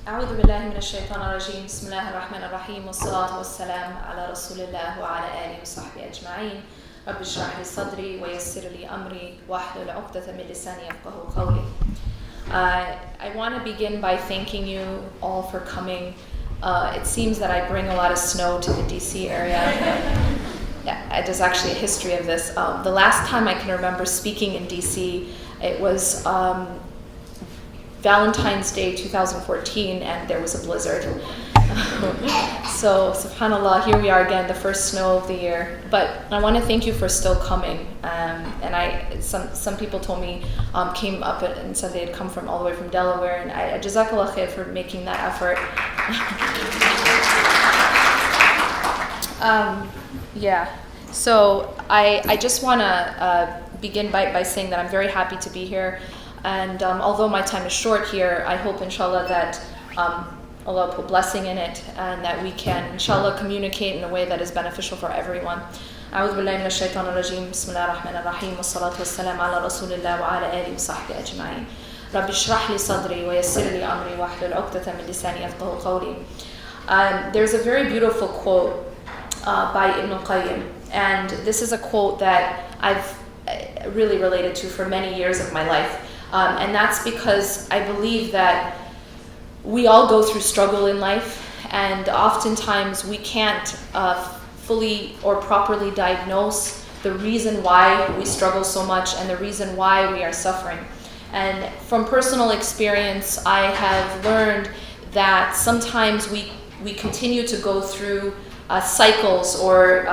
أعوذ بالله من الشيطان الرجيم بسم الله الرحمن الرحيم والصلاة والسلام على رسول الله وعلى آله وصحبه أجمعين رب اشرح لي صدري ويسر لي أمري واحلل عقدة من لساني يفقهوا قولي. I want to begin by thanking you all for coming. It seems that I bring a lot of snow to the DC area. There's actually a history of this. The last time I can remember speaking in DC, it was Valentine's Day 2014, and there was a blizzard. So, subhanAllah, here we are again, the first snow of the year. But I want to thank you for still coming. And some people told me, came up and said they had come from all the way from Delaware, and 𝐁𝐿𝐒𝐒 𝐿𝐶𝐻 for making that effort. So I just want to begin by saying that I'm very happy to be here. And although my time is short here, I hope, inshallah, that Allah will put blessing in it and that we can, inshallah, communicate in a way that is beneficial for everyone. أعوذ بالله من الشيطان الرجيم بسم الله الرحمن الرحيم والصلاة والسلام على رسول الله وعلى آله وصحبه أجمعين رب اشرح لي صدري ويسر لي أمري واحلل عقدة من لساني يفقهوا قولي. There's a very beautiful quote by Ibn al-Qayyim, and this is a quote that I've really related to for many years of my life. And that's because I believe that we all go through struggle in life, and oftentimes we can't fully or properly diagnose the reason why we struggle so much and the reason why we are suffering. And from personal experience, I have learned that sometimes we continue to go through cycles or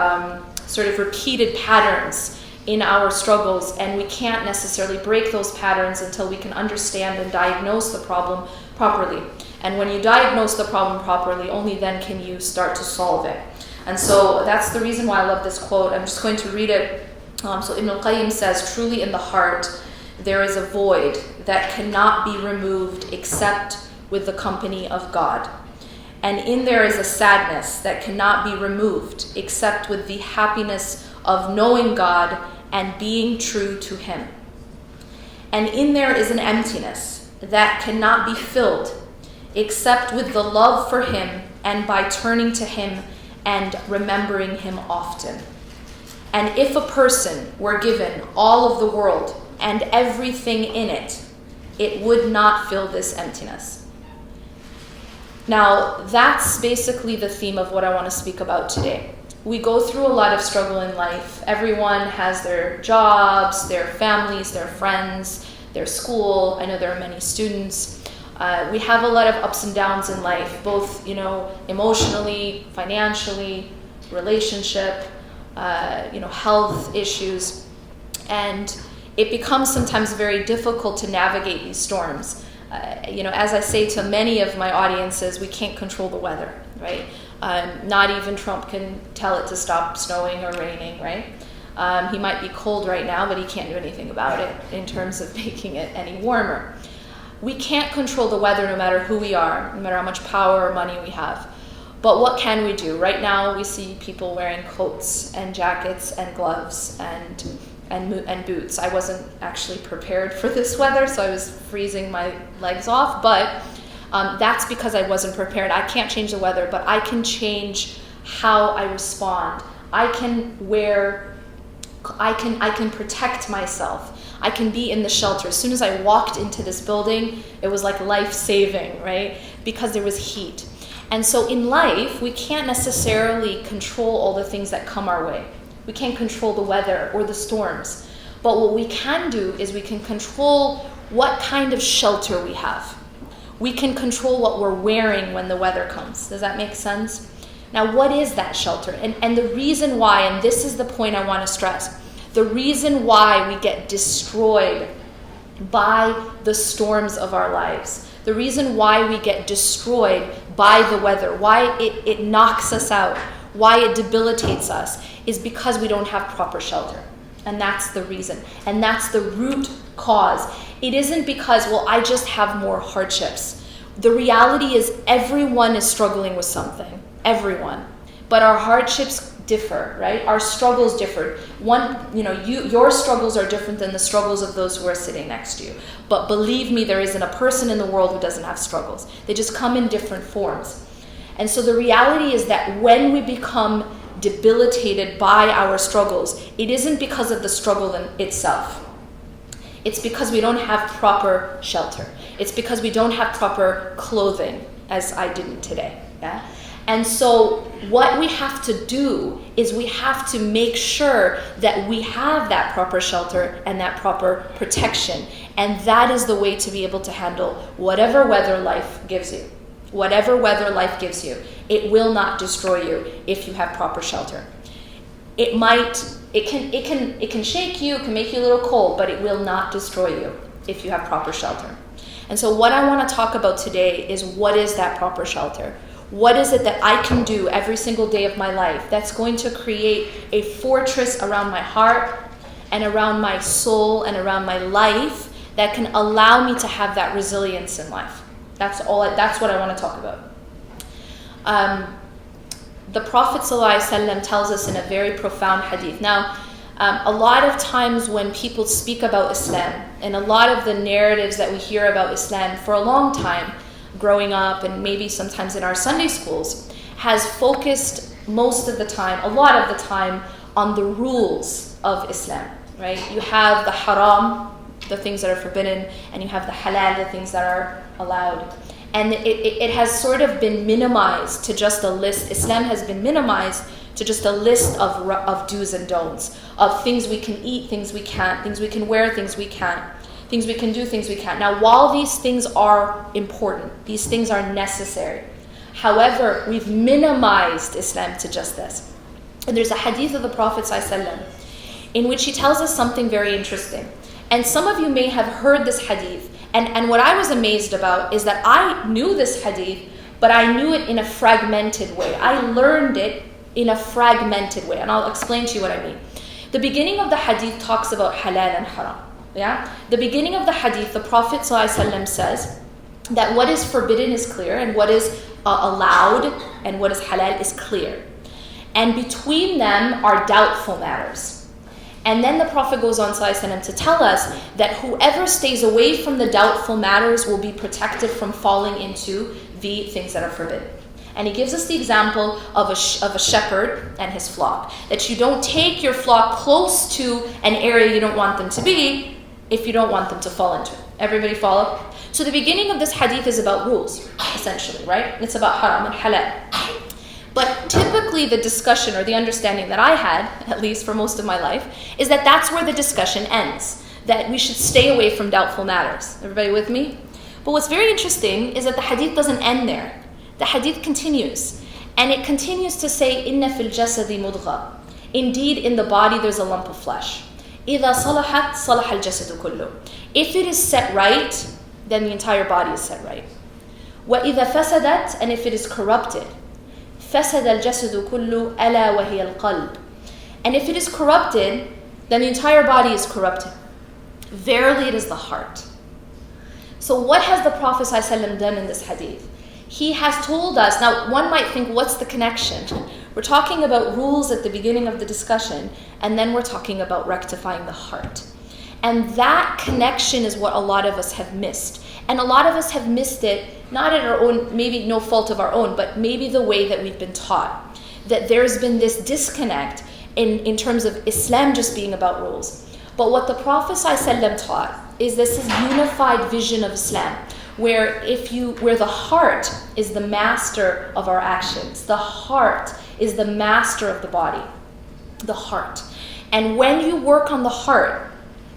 sort of repeated patterns in our struggles, and we can't necessarily break those patterns until we can understand and diagnose the problem properly. And when you diagnose the problem properly, only then can you start to solve it. And so that's the reason why I love this quote. I'm just going to read it. So Ibn al-Qayyim says, truly in the heart there is a void that cannot be removed except with the company of God. And in there is a sadness that cannot be removed except with the happiness of knowing God and being true to Him. And in there is an emptiness that cannot be filled except with the love for Him and by turning to Him and remembering Him often. And if a person were given all of the world and everything in it, it would not fill this emptiness. Now, that's basically the theme of what I want to speak about today. We go through a lot of struggle in life. Everyone has their jobs, their families, their friends, their school. I know there are many students. We have a lot of ups and downs in life, both, emotionally, financially, relationship, health issues. And it becomes sometimes very difficult to navigate these storms. As I say to many of my audiences, we can't control the weather, right? Not even Trump can tell it to stop snowing or raining, right? He might be cold right now, but he can't do anything about it in terms of making it any warmer. We can't control the weather no matter who we are, no matter how much power or money we have. But what can we do? Right now we see people wearing coats and jackets and gloves and boots. I wasn't actually prepared for this weather, so I was freezing my legs off, but that's because I wasn't prepared. I can't change the weather, but I can change how I respond. I can protect myself. I can be in the shelter. As soon as I walked into this building, it was like life-saving, right? Because there was heat. And so in life, we can't necessarily control all the things that come our way. We can't control the weather or the storms. But what we can do is we can control what kind of shelter we have. We can control what we're wearing when the weather comes. Does that make sense? Now, what is that shelter? And the reason why, and this is the point I want to stress, the reason why we get destroyed by the storms of our lives, the reason why we get destroyed by the weather, why it knocks us out, why it debilitates us, is because we don't have proper shelter. And that's the reason. And that's the root cause. It isn't because, I just have more hardships. The reality is everyone is struggling with something. Everyone. But our hardships differ, right? Our struggles differ. Your struggles are different than the struggles of those who are sitting next to you. But believe me, there isn't a person in the world who doesn't have struggles. They just come in different forms. And so the reality is that when we become debilitated by our struggles, it isn't because of the struggle in itself. It's because we don't have proper shelter. It's because we don't have proper clothing, as I didn't today. Yeah? And so what we have to do is we have to make sure that we have that proper shelter and that proper protection. And that is the way to be able to handle whatever weather life gives you. Whatever weather life gives you, it will not destroy you if you have proper shelter. It can shake you, it can make you a little cold, but it will not destroy you if you have proper shelter. And so what I want to talk about today is, what is that proper shelter? What is it that I can do every single day of my life that's going to create a fortress around my heart and around my soul and around my life that can allow me to have that resilience in life? That's what I want to talk about. The Prophet ﷺ tells us in a very profound hadith. Now, a lot of times when people speak about Islam, and a lot of the narratives that we hear about Islam for a long time, growing up and maybe sometimes in our Sunday schools, has focused most of the time, a lot of the time, on the rules of Islam, right? You have the haram, the things that are forbidden, and you have the halal, the things that are allowed. And it has sort of been minimized to just a list. Islam has been minimized to just a list of do's and don'ts, of things we can eat, things we can't, things we can wear, things we can't, things we can do, things we can't. Now, while these things are important, these things are necessary, however, we've minimized Islam to just this. And there's a hadith of the Prophet ﷺ in which he tells us something very interesting. And some of you may have heard this hadith. And what I was amazed about is that I knew this hadith, but I knew it in a fragmented way. I learned it in a fragmented way. And I'll explain to you what I mean. The beginning of the hadith talks about halal and haram. Yeah? The beginning of the hadith, the Prophet ﷺ says that what is forbidden is clear, and what is allowed and what is halal is clear. And between them are doubtful matters. And then the Prophet goes on ﷺ to tell us that whoever stays away from the doubtful matters will be protected from falling into the things that are forbidden. And he gives us the example of a shepherd and his flock. That you don't take your flock close to an area you don't want them to be if you don't want them to fall into it. Everybody follow? So the beginning of this hadith is about rules, essentially, right? It's about haram and halal. But typically the discussion, or the understanding that I had, at least for most of my life, is that that's where the discussion ends. That we should stay away from doubtful matters. Everybody with me? But what's very interesting is that the hadith doesn't end there. The hadith continues. And it continues to say, إِنَّ فِي الْجَسَدِ مُضْغَةً. Indeed, in the body there's a lump of flesh. إِذَا صَلَحَتْ صَلَحَ الْجَسَدُ كُلُّهُ. If it is set right, then the entire body is set right. وَإِذَا فَسَدَتْ. And if it is corrupted, فَسَدَ الْجَسَدُ كُلُّهُ أَلَا وَهِيَ الْقَلْبُ. And if it is corrupted, then the entire body is corrupted. Verily it is the heart. So what has the Prophet ﷺ done in this hadith? He has told us, now one might think, what's the connection? We're talking about rules at the beginning of the discussion, and then we're talking about rectifying the heart. And that connection is what a lot of us have missed. And a lot of us have missed it, not at our own, maybe no fault of our own, but maybe the way that we've been taught. That there's been this disconnect in terms of Islam just being about rules. But what the Prophet ﷺ taught is this unified vision of Islam, where the heart is the master of our actions. The heart is the master of the body. The heart. And when you work on the heart,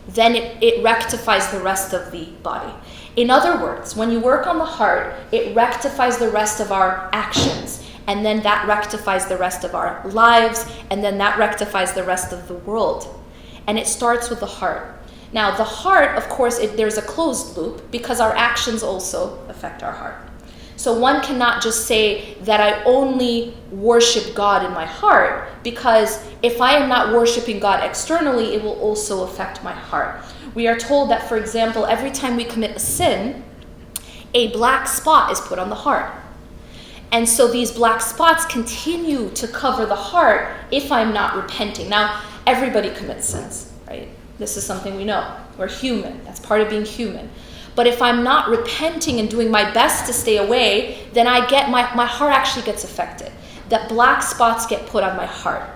then it rectifies the rest of the body. In other words, when you work on the heart, it rectifies the rest of our actions. And then that rectifies the rest of our lives. And then that rectifies the rest of the world. And it starts with the heart. Now, the heart, of course, there's a closed loop because our actions also affect our heart. So one cannot just say that I only worship God in my heart, because if I am not worshiping God externally, it will also affect my heart. We are told that, for example, every time we commit a sin, a black spot is put on the heart. And so these black spots continue to cover the heart if I'm not repenting. Now, everybody commits sins, right? This is something we know. We're human. That's part of being human. But if I'm not repenting and doing my best to stay away, then my heart actually gets affected. That black spots get put on my heart.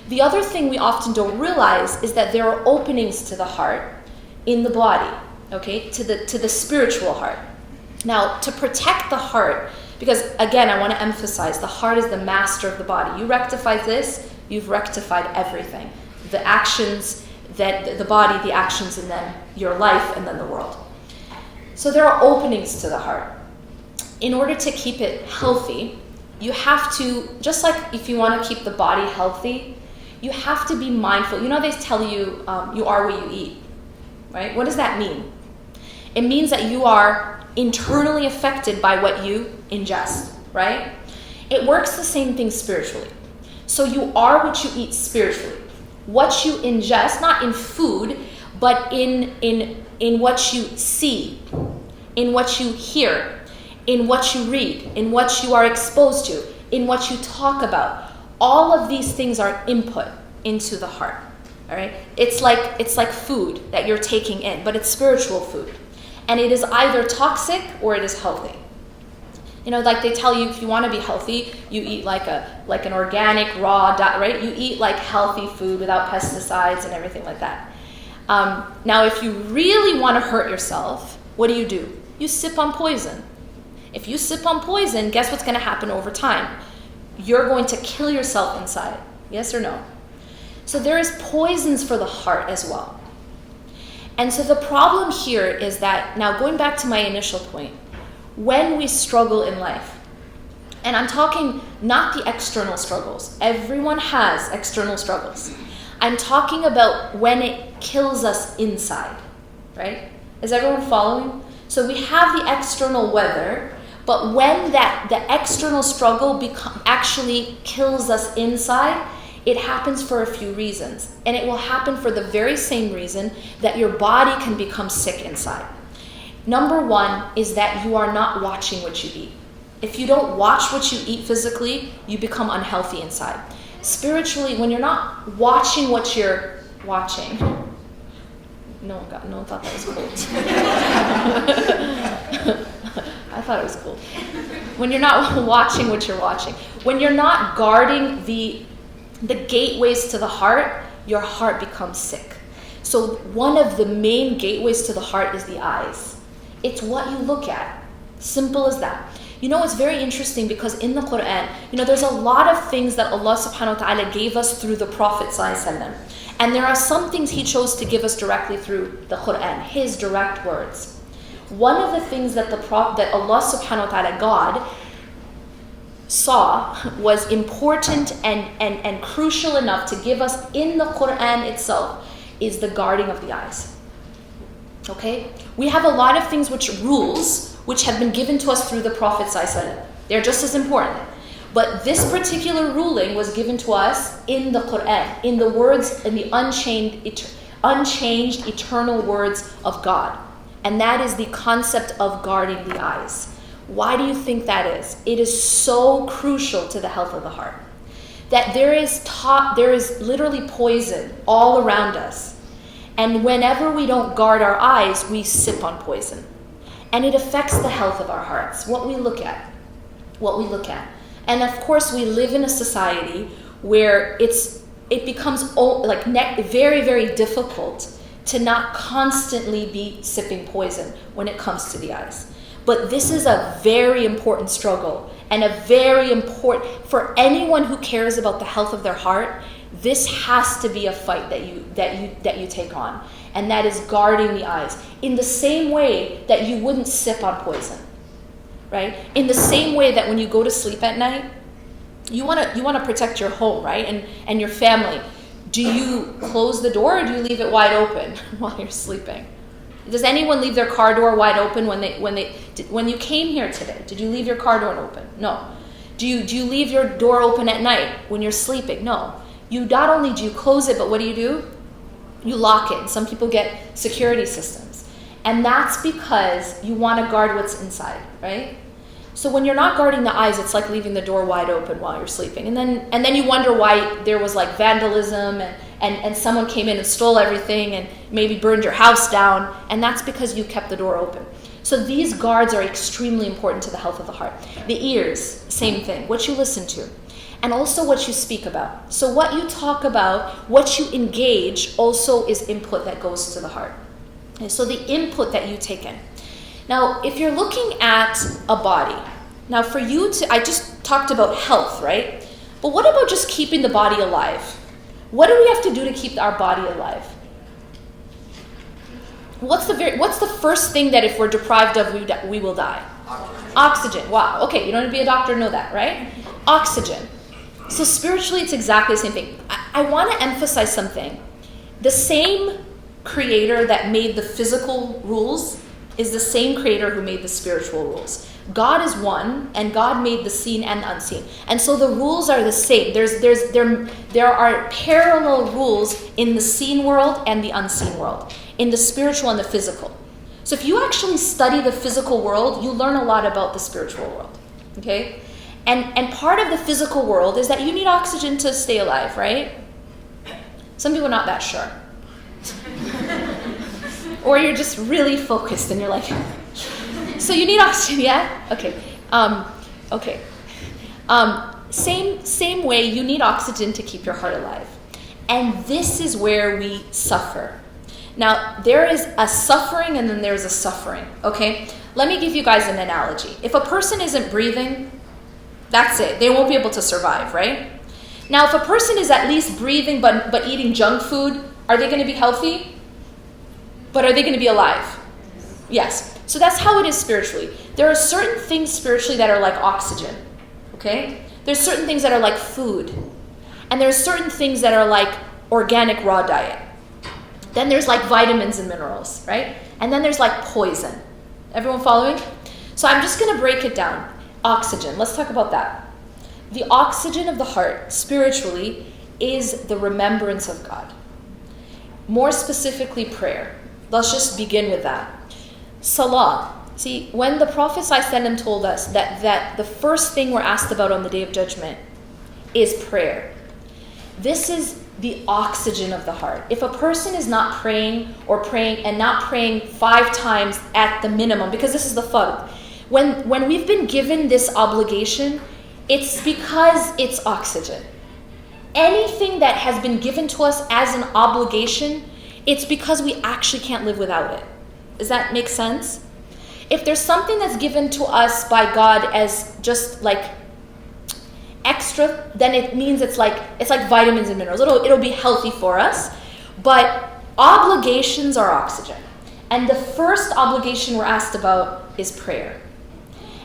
The other thing we often don't realize is that there are openings to the heart in the body, okay, to the spiritual heart. Now, to protect the heart, because again, I want to emphasize, the heart is the master of the body. You rectify this, you've rectified everything. The actions, that the body, the actions, and then your life, and then the world. So there are openings to the heart. In order to keep it healthy, you have to, just like if you want to keep the body healthy, you have to be mindful. You know, they tell you, you are what you eat, right? What does that mean? It means that you are internally affected by what you ingest, right? It works the same thing spiritually. So you are what you eat spiritually. What you ingest, not in food, but in what you see, in what you hear, in what you read, in what you are exposed to, in what you talk about. All of these things are input into the heart, all right? It's like food that you're taking in, but it's spiritual food. And it is either toxic or it is healthy. You know, like they tell you, if you want to be healthy, you eat like an organic, raw diet, right? You eat like healthy food without pesticides and everything like that. Now, if you really want to hurt yourself, what do? You sip on poison. If you sip on poison, guess what's going to happen over time? You're going to kill yourself inside. Yes or no? So there is poisons for the heart as well. And so the problem here is that, now going back to my initial point, when we struggle in life, and I'm talking not the external struggles. Everyone has external struggles. I'm talking about when it kills us inside, right? Is everyone following? So we have the external weather, but when the external struggle actually kills us inside, it happens for a few reasons. And it will happen for the very same reason that your body can become sick inside. Number one is that you are not watching what you eat. If you don't watch what you eat physically, you become unhealthy inside. Spiritually, when you're not watching what you're watching, no one thought that was cool. I thought it was cool. When you're not watching what you're watching, when you're not guarding the gateways to the heart, your heart becomes sick. So one of the main gateways to the heart is the eyes. It's what you look at. Simple as that. You know, it's very interesting because in the Quran, you know, there's a lot of things that Allah subhanahu wa ta'ala gave us through the Prophet sallallahu alaihi wasallam. And there are some things He chose to give us directly through the Quran, His direct words. One of the things that that Allah subhanahu wa ta'ala, God, saw was important and crucial enough to give us in the Quran itself is the guarding of the eyes. Okay? We have a lot of things rules which have been given to us through the Prophet ﷺ. They're just as important. But this particular ruling was given to us in the Quran, in the words, in the unchanged eternal words of God. And that is the concept of guarding the eyes. Why do you think that is? It is so crucial to the health of the heart. That there is literally poison all around us. And whenever we don't guard our eyes, we sip on poison. And it affects the health of our hearts, what we look at. And of course, we live in a society where it becomes like very, very difficult to not constantly be sipping poison when it comes to the eyes. But this is a very important struggle, and a very important, for anyone who cares about the health of their heart, this has to be a fight that you take on. And that is guarding the eyes. In the same way that you wouldn't sip on poison, right? In the same way that when you go to sleep at night, you want to protect your home, right? And your family. Do you close the door or do you leave it wide open while you're sleeping? Does anyone leave their car door wide open when you came here today? Did you leave your car door open? No. Do you leave your door open at night when you're sleeping? No. You not only do you close it, but what do? You lock it. Some people get security systems. And that's because you want to guard what's inside, right? So when you're not guarding the eyes, it's like leaving the door wide open while you're sleeping. And then you wonder why there was like vandalism and someone came in and stole everything and maybe burned your house down. And that's because you kept the door open. So these guards are extremely important to the health of the heart. The ears, same thing, what you listen to. And also what you speak about. So what you talk about, what you engage, also is input that goes to the heart. And so the input that you take in. Now, if you're looking at a body, now for you to, I just talked about health, right? But what about just keeping the body alive? What do we have to do to keep our body alive? What's the first thing that if we're deprived of, we will die? Oxygen. Wow. Okay, you don't have to be a doctor to know that, right? Oxygen. So spiritually, it's exactly the same thing. I want to emphasize something. The same creator that made the physical rules is the same creator who made the spiritual rules. God is one, and God made the seen and the unseen. And so the rules are the same. There are parallel rules in the seen world and the unseen world, in the spiritual and the physical. So if you actually study the physical world, you learn a lot about the spiritual world. Okay? And part of the physical world is that you need oxygen to stay alive, right? Some people are not that sure. Or you're just really focused and you're like, so you need oxygen, yeah? Okay. Okay. Same way, you need oxygen to keep your heart alive. And this is where we suffer. Now, there is a suffering and then there's a suffering, okay? Let me give you guys an analogy. If a person isn't breathing, that's it. They won't be able to survive, right? Now, if a person is at least breathing but eating junk food, are they going to be healthy? But are they going to be alive? Yes. So that's how it is spiritually. There are certain things spiritually that are like oxygen, okay? There's certain things that are like food. And there's certain things that are like organic raw diet. Then there's like vitamins and minerals, right? And then there's like poison. Everyone following? So I'm just going to break it down. Oxygen. Let's talk about that. The oxygen of the heart, spiritually, is the remembrance of God. More specifically, prayer. Let's just begin with that. Salah. See, when the Prophet ﷺ told us that the first thing we're asked about on the Day of Judgment is prayer. This is the oxygen of the heart. If a person is not praying or praying and not praying 5 times at the minimum, because this is the fard, when we've been given this obligation, it's because it's oxygen. Anything that has been given to us as an obligation, it's because we actually can't live without it. Does that make sense? If there's something that's given to us by God as just like extra, then it means it's like vitamins and minerals. It'll be healthy for us. But obligations are oxygen. And the first obligation we're asked about is prayer.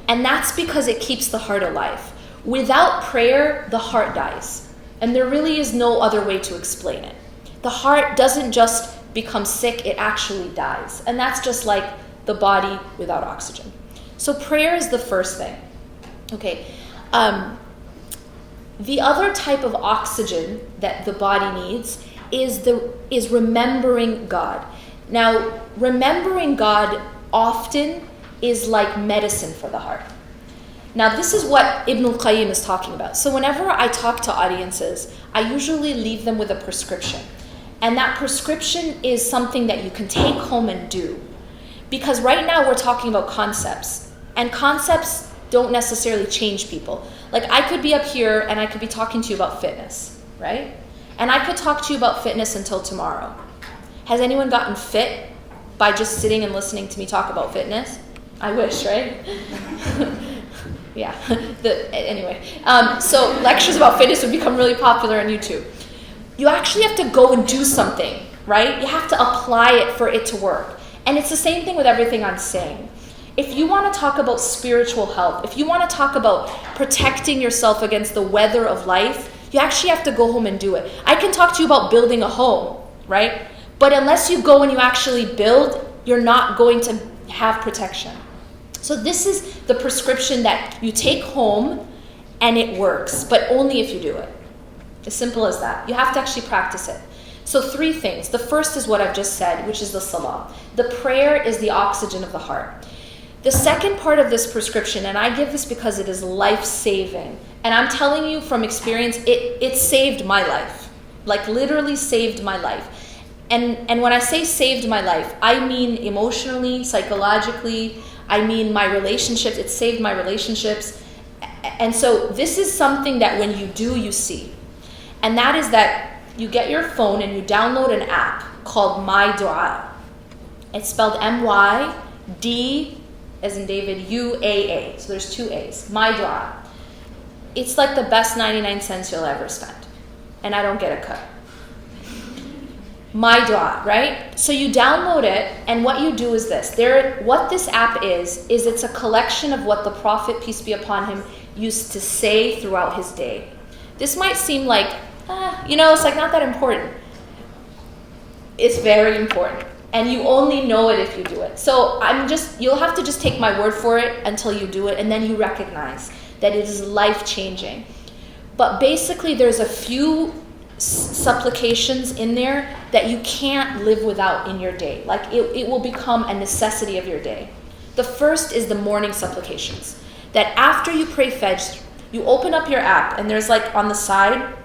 And that's because it keeps the heart alive. Without prayer, the heart dies. And there really is no other way to explain it. The heart doesn't just become sick, it actually dies. And that's just like the body without oxygen. So prayer is the first thing. Okay. The other type of oxygen that the body needs is remembering God. Now, remembering God often is like medicine for the heart. Now, this is what Ibn al-Qayyim is talking about. So whenever I talk to audiences, I usually leave them with a prescription. And that prescription is something that you can take home and do. Because right now we're talking about concepts. And concepts don't necessarily change people. Like I could be up here and I could be talking to you about fitness, right? And I could talk to you about fitness until tomorrow. Has anyone gotten fit by just sitting and listening to me talk about fitness? I wish, right? Yeah. Anyway, so lectures about fitness would become really popular on YouTube. You actually have to go and do something, right? You have to apply it for it to work. And it's the same thing with everything I'm saying. If you want to talk about spiritual health, if you want to talk about protecting yourself against the weather of life, you actually have to go home and do it. I can talk to you about building a home, right? But unless you go and you actually build, you're not going to have protection. So this is the prescription that you take home and it works, but only if you do it. As simple as that. You have to actually practice it. So 3 things. The first is what I've just said, which is the salah. The prayer is the oxygen of the heart. The second part of this prescription, and I give this because it is life-saving, and I'm telling you from experience, it saved my life, like literally saved my life. And when I say saved my life, I mean emotionally, psychologically, I mean my relationships, it saved my relationships. And so this is something that when you do, you see. And that is that you get your phone and you download an app called My Dua. It's spelled M-Y-D as in David, U-A-A. So there's 2 A's. My Dua. It's like the best 99 cents you'll ever spend. And I don't get a cut. My Dua, right? So you download it, and what you do is this. What this app is it's a collection of what the Prophet, peace be upon him, used to say throughout his day. This might seem like, it's like not that important. It's very important. And you only know it if you do it. So you'll have to just take my word for it until you do it, and then you recognize that it is life-changing. But basically, there's a few supplications in there that you can't live without in your day. Like it will become a necessity of your day. The first is the morning supplications. That after you pray Fajr, you open up your app, and there's like on the side,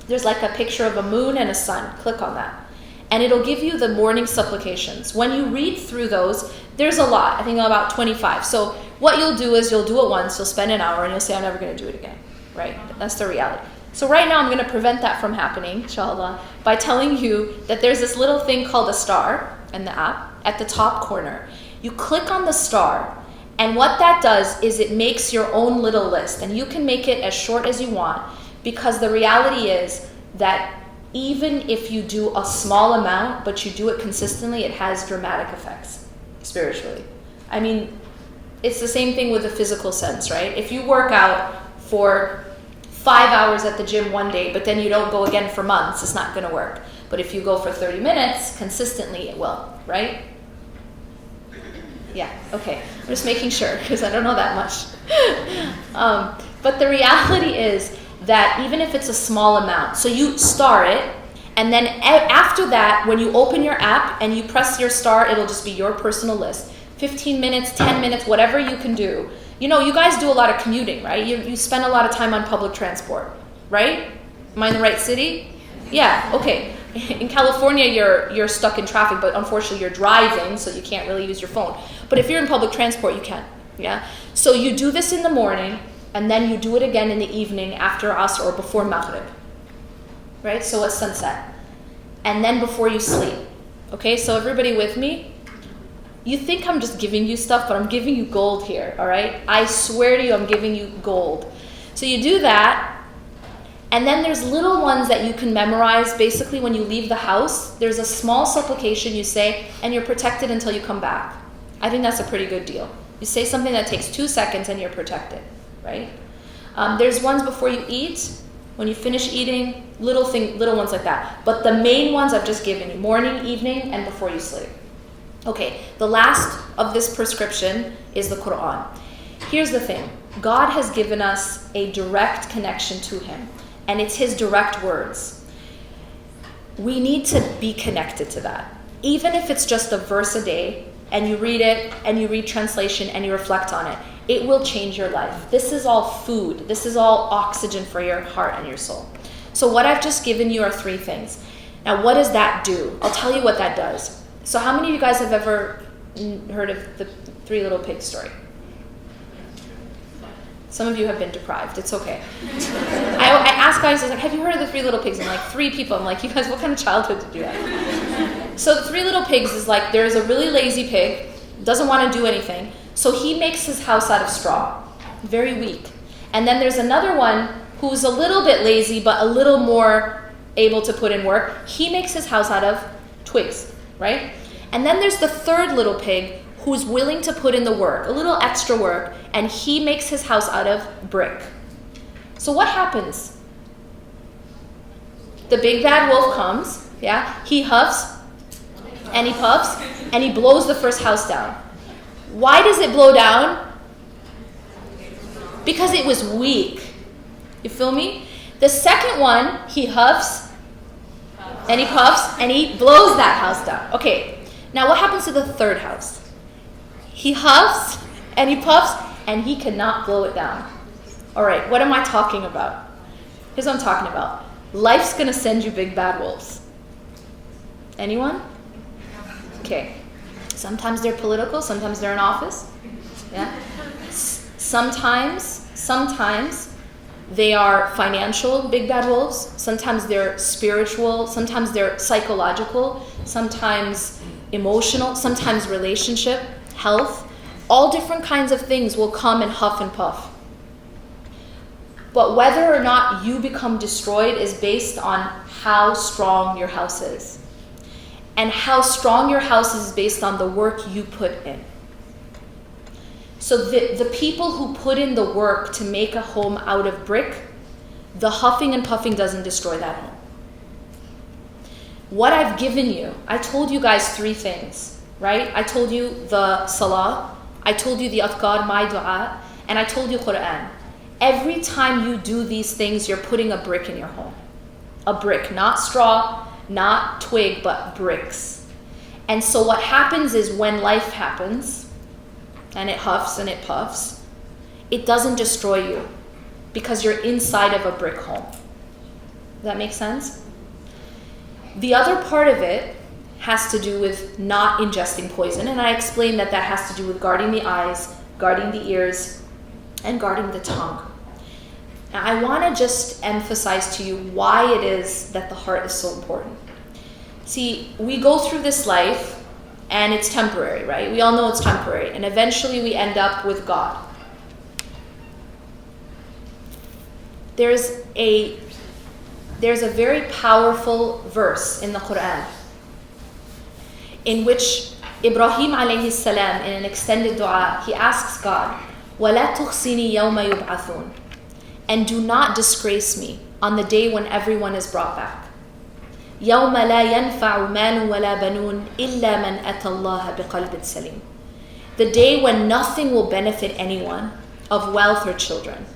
there's like a picture of a moon and a sun. Click on that. And it'll give you the morning supplications. When you read through those, there's a lot. I think about 25. So what you'll do is you'll do it once, you'll spend an hour, and you'll say, I'm never going to do it again. Right? That's the reality. So right now I'm going to prevent that from happening, inshallah, by telling you that there's this little thing called a star in the app at the top corner. You click on the star, and what that does is it makes your own little list. And you can make it as short as you want, because the reality is that even if you do a small amount, but you do it consistently, it has dramatic effects spiritually. I mean, it's the same thing with the physical sense, right? If you work out for 5 hours at the gym one day, but then you don't go again for months, it's not going to work. But if you go for 30 minutes consistently, it will, right? Yeah, okay. I'm just making sure because I don't know that much. But the reality is that even if it's a small amount, so you star it, and then after that, when you open your app and you press your star, it'll just be your personal list. 15 minutes, 10 minutes, whatever you can do. You know, you guys do a lot of commuting, right? You spend a lot of time on public transport, right? Am I in the right city? Yeah, okay. In California, you're stuck in traffic, but unfortunately you're driving, so you can't really use your phone. But if you're in public transport, you can, yeah? So you do this in the morning, and then you do it again in the evening after Asr or before Maghrib, right? So at sunset. And then before you sleep. Okay, so everybody with me? You think I'm just giving you stuff, but I'm giving you gold here, all right? I swear to you, I'm giving you gold. So you do that, and then there's little ones that you can memorize. Basically, when you leave the house, there's a small supplication you say, and you're protected until you come back. I think that's a pretty good deal. You say something that takes 2 seconds, and you're protected, right? There's ones before you eat, when you finish eating, little ones like that. But the main ones I've just given you, morning, evening, and before you sleep. Okay, the last of this prescription is the Quran. Here's the thing. God has given us a direct connection to Him, and it's His direct words. We need to be connected to that. Even if it's just a verse a day, and you read it, and you read translation, and you reflect on it, it will change your life. This is all food. This is all oxygen for your heart and your soul. So what I've just given you are 3 things. Now, what does that do? I'll tell you what that does. So how many of you guys have ever heard of the 3 Little Pigs story? Some of you have been deprived. It's okay. I ask guys, I was like, have you heard of the 3 Little Pigs? And like 3 people. I'm like, you guys, what kind of childhood did you have? So the 3 Little Pigs is like, there's a really lazy pig, doesn't want to do anything. So he makes his house out of straw. Very weak. And then there's another one who's a little bit lazy, but a little more able to put in work. He makes his house out of twigs. Right? And then there's the 3rd little pig who's willing to put in the work, a little extra work, and he makes his house out of brick. So what happens? The big bad wolf comes, yeah? He huffs, and he puffs, and he blows the first house down. Why does it blow down? Because it was weak. You feel me? The second one, he huffs, and he puffs, and he blows that house down. Okay, now what happens to the 3rd house? He huffs, And he puffs, and he cannot blow it down. All right, what am I talking about? Here's what I'm talking about. Life's going to send you big bad wolves. Anyone? Okay. Sometimes they're political, sometimes they're in office. Yeah. Sometimes they are financial big bad wolves. Sometimes they're spiritual. Sometimes they're psychological. Sometimes emotional. Sometimes relationship, health. All different kinds of things will come and huff and puff. But whether or not you become destroyed is based on how strong your house is. And how strong your house is based on the work you put in. So the people who put in the work to make a home out of brick, the huffing and puffing doesn't destroy that home. What I've given you, I told you guys 3 things, right? I told you the salah, I told you the adhkar, my dua, and I told you Quran. Every time you do these things, you're putting a brick in your home. A brick, not straw, not twig, but bricks. And so what happens is when life happens, and it huffs and it puffs, it doesn't destroy you because you're inside of a brick home. Does that make sense? The other part of it has to do with not ingesting poison, and I explained that that has to do with guarding the eyes, guarding the ears, and guarding the tongue. Now, I want to just emphasize to you why it is that the heart is so important. See, we go through this life and it's temporary, right? We all know it's temporary, and eventually we end up with God. There's a very powerful verse in the Quran in which Ibrahim alayhi salam, in an extended dua, he asks God, وَلَا تُخْزِنِي يَوْمَ يُبْعَثُونَ, and do not disgrace me on the day when everyone is brought back. يَوْمَ لَا يَنْفَعُ مَالٌ وَلَا بَنُونَ إِلَّا مَنْ أَتَى اللَّهَ بِقَلْبٍ سَلِيمٍ. The day when nothing will benefit anyone of wealth or children.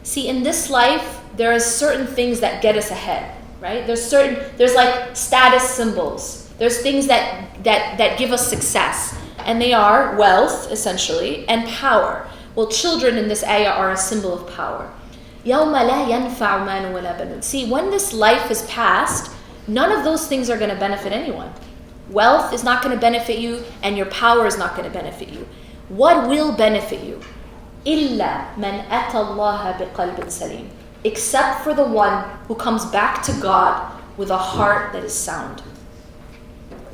See, in this life, there are certain things that get us ahead, right? There's like status symbols. There's things that give us success, and they are wealth, essentially, and power. Well, children in this ayah are a symbol of power. يَوْمَ لَا يَنْفَعُ مَالٌ وَلَا بَنُونَ. See, when this life is past, none of those things are going to benefit anyone. Wealth is not going to benefit you, and your power is not going to benefit you. What will benefit you? إِلَّا مَنْ أَتَى اللَّهَ بِقَلْبٍ سَلِيمٍ. Except for the one who comes back to God with a heart that is sound.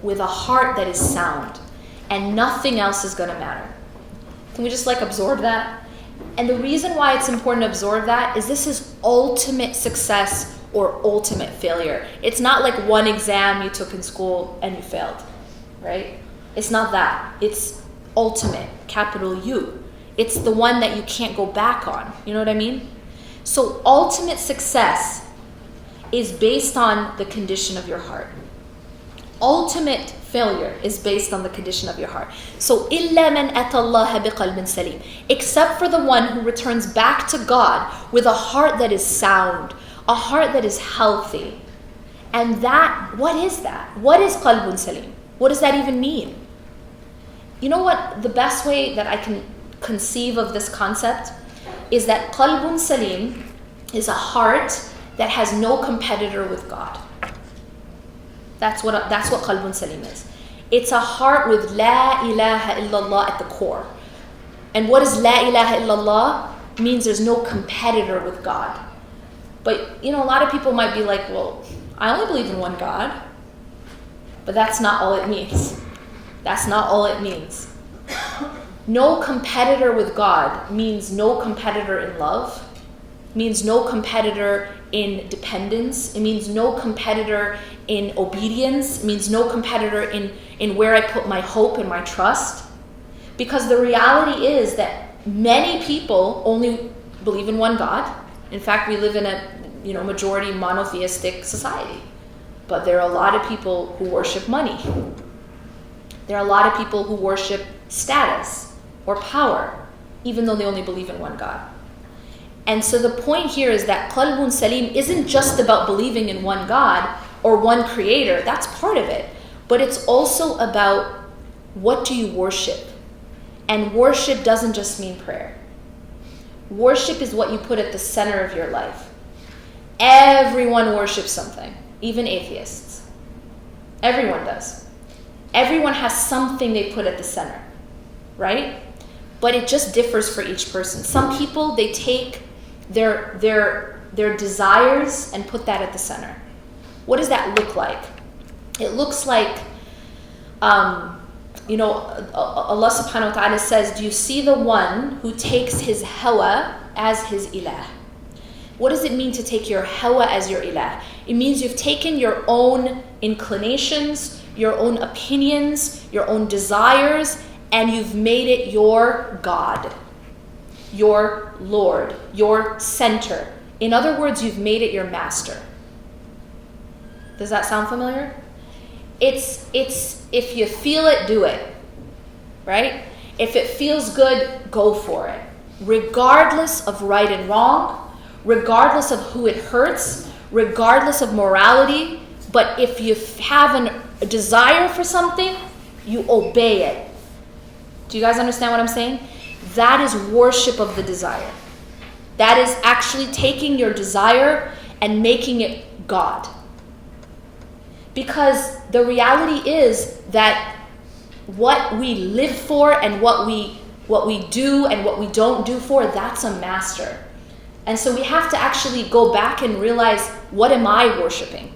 With a heart that is sound. And nothing else is going to matter. Can we just absorb that? And the reason why it's important to absorb that is this is ultimate success or ultimate failure. It's not like one exam you took in school and you failed, right? It's not that. It's ultimate, capital U. It's the one that you can't go back on. You know what I mean? So ultimate success is based on the condition of your heart. Ultimate failure is based on the condition of your heart. So إِلَّا مَنْ أَتَى اللَّهَ بِقَلْبٍ سَلِيمٍ. Except for the one who returns back to God with a heart that is sound, a heart that is healthy. And that, what is that? What is qalbun salim? What does that even mean? You know what? The best way that I can conceive of this concept is that qalbun salim is a heart that has no competitor with God. That's what qalbun salim is. It's a heart with la ilaha illallah at the core. And what is la ilaha illallah? Means there's no competitor with God. But a lot of people might be like, well, I only believe in one God. But that's not all it means. That's not all it means. No competitor with God means no competitor in love, means no competitor in dependence, it means no competitor in obedience, it means no competitor in where I put my hope and my trust. Because the reality is that many people only believe in one God. In fact, we live in a majority monotheistic society. But there are a lot of people who worship money. There are a lot of people who worship status or power, even though they only believe in one God. And so the point here is that qalbun salim isn't just about believing in one God or one creator. That's part of it. But it's also about what do you worship? And worship doesn't just mean prayer. Worship is what you put at the center of your life. Everyone worships something, even atheists. Everyone does. Everyone has something they put at the center, right? But it just differs for each person. Some people, they take their desires and put that at the center. What does that look like? It looks like, Allah subhanahu wa ta'ala says, do you see the one who takes his hawa as his ilah? What does it mean to take your hawa as your ilah? It means you've taken your own inclinations, your own opinions, your own desires, and you've made it your God, your Lord, your center. In other words, you've made it your master. Does that sound familiar? It's if you feel it, do it, right? If it feels good, go for it. Regardless of right and wrong, regardless of who it hurts, regardless of morality, but if you have a desire for something, you obey it. Do you guys understand what I'm saying? That is worship of the desire. That is actually taking your desire and making it God. Because the reality is that what we live for and what we do and what we don't do for, that's a master. And so we have to actually go back and realize, what am I worshiping?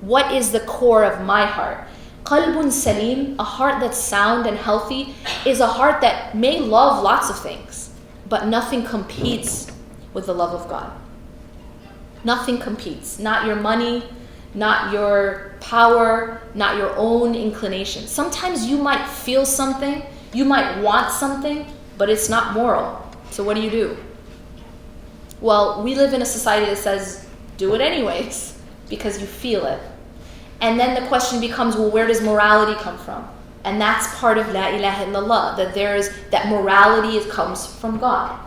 What is the core of my heart? Qalbun salim, a heart that's sound and healthy, is a heart that may love lots of things, but nothing competes with the love of God. Nothing competes. Not your money, not your power, not your own inclination. Sometimes you might feel something, you might want something, but it's not moral. So what do? Well, we live in a society that says, do it anyways, because you feel it. And then the question becomes, well, where does morality come from? And that's part of La ilaha illallah, that morality comes from God.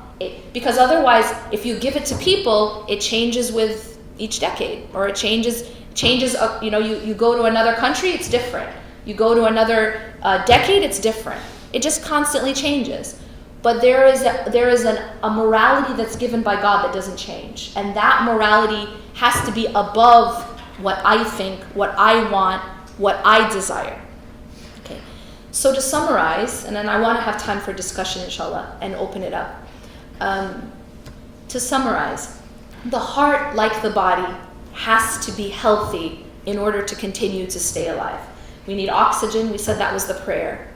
Because otherwise, if you give it to people, it changes with each decade, or it changes. You go to another country, it's different. You go to another decade, it's different. It just constantly changes. But there is a morality that's given by God that doesn't change. And that morality has to be above what I think, what I want, what I desire. Okay. So to summarize, and then I want to have time for discussion, inshallah, and open it up. To summarize, the heart, like the body, has to be healthy in order to continue to stay alive. We need oxygen. We said that was the prayer.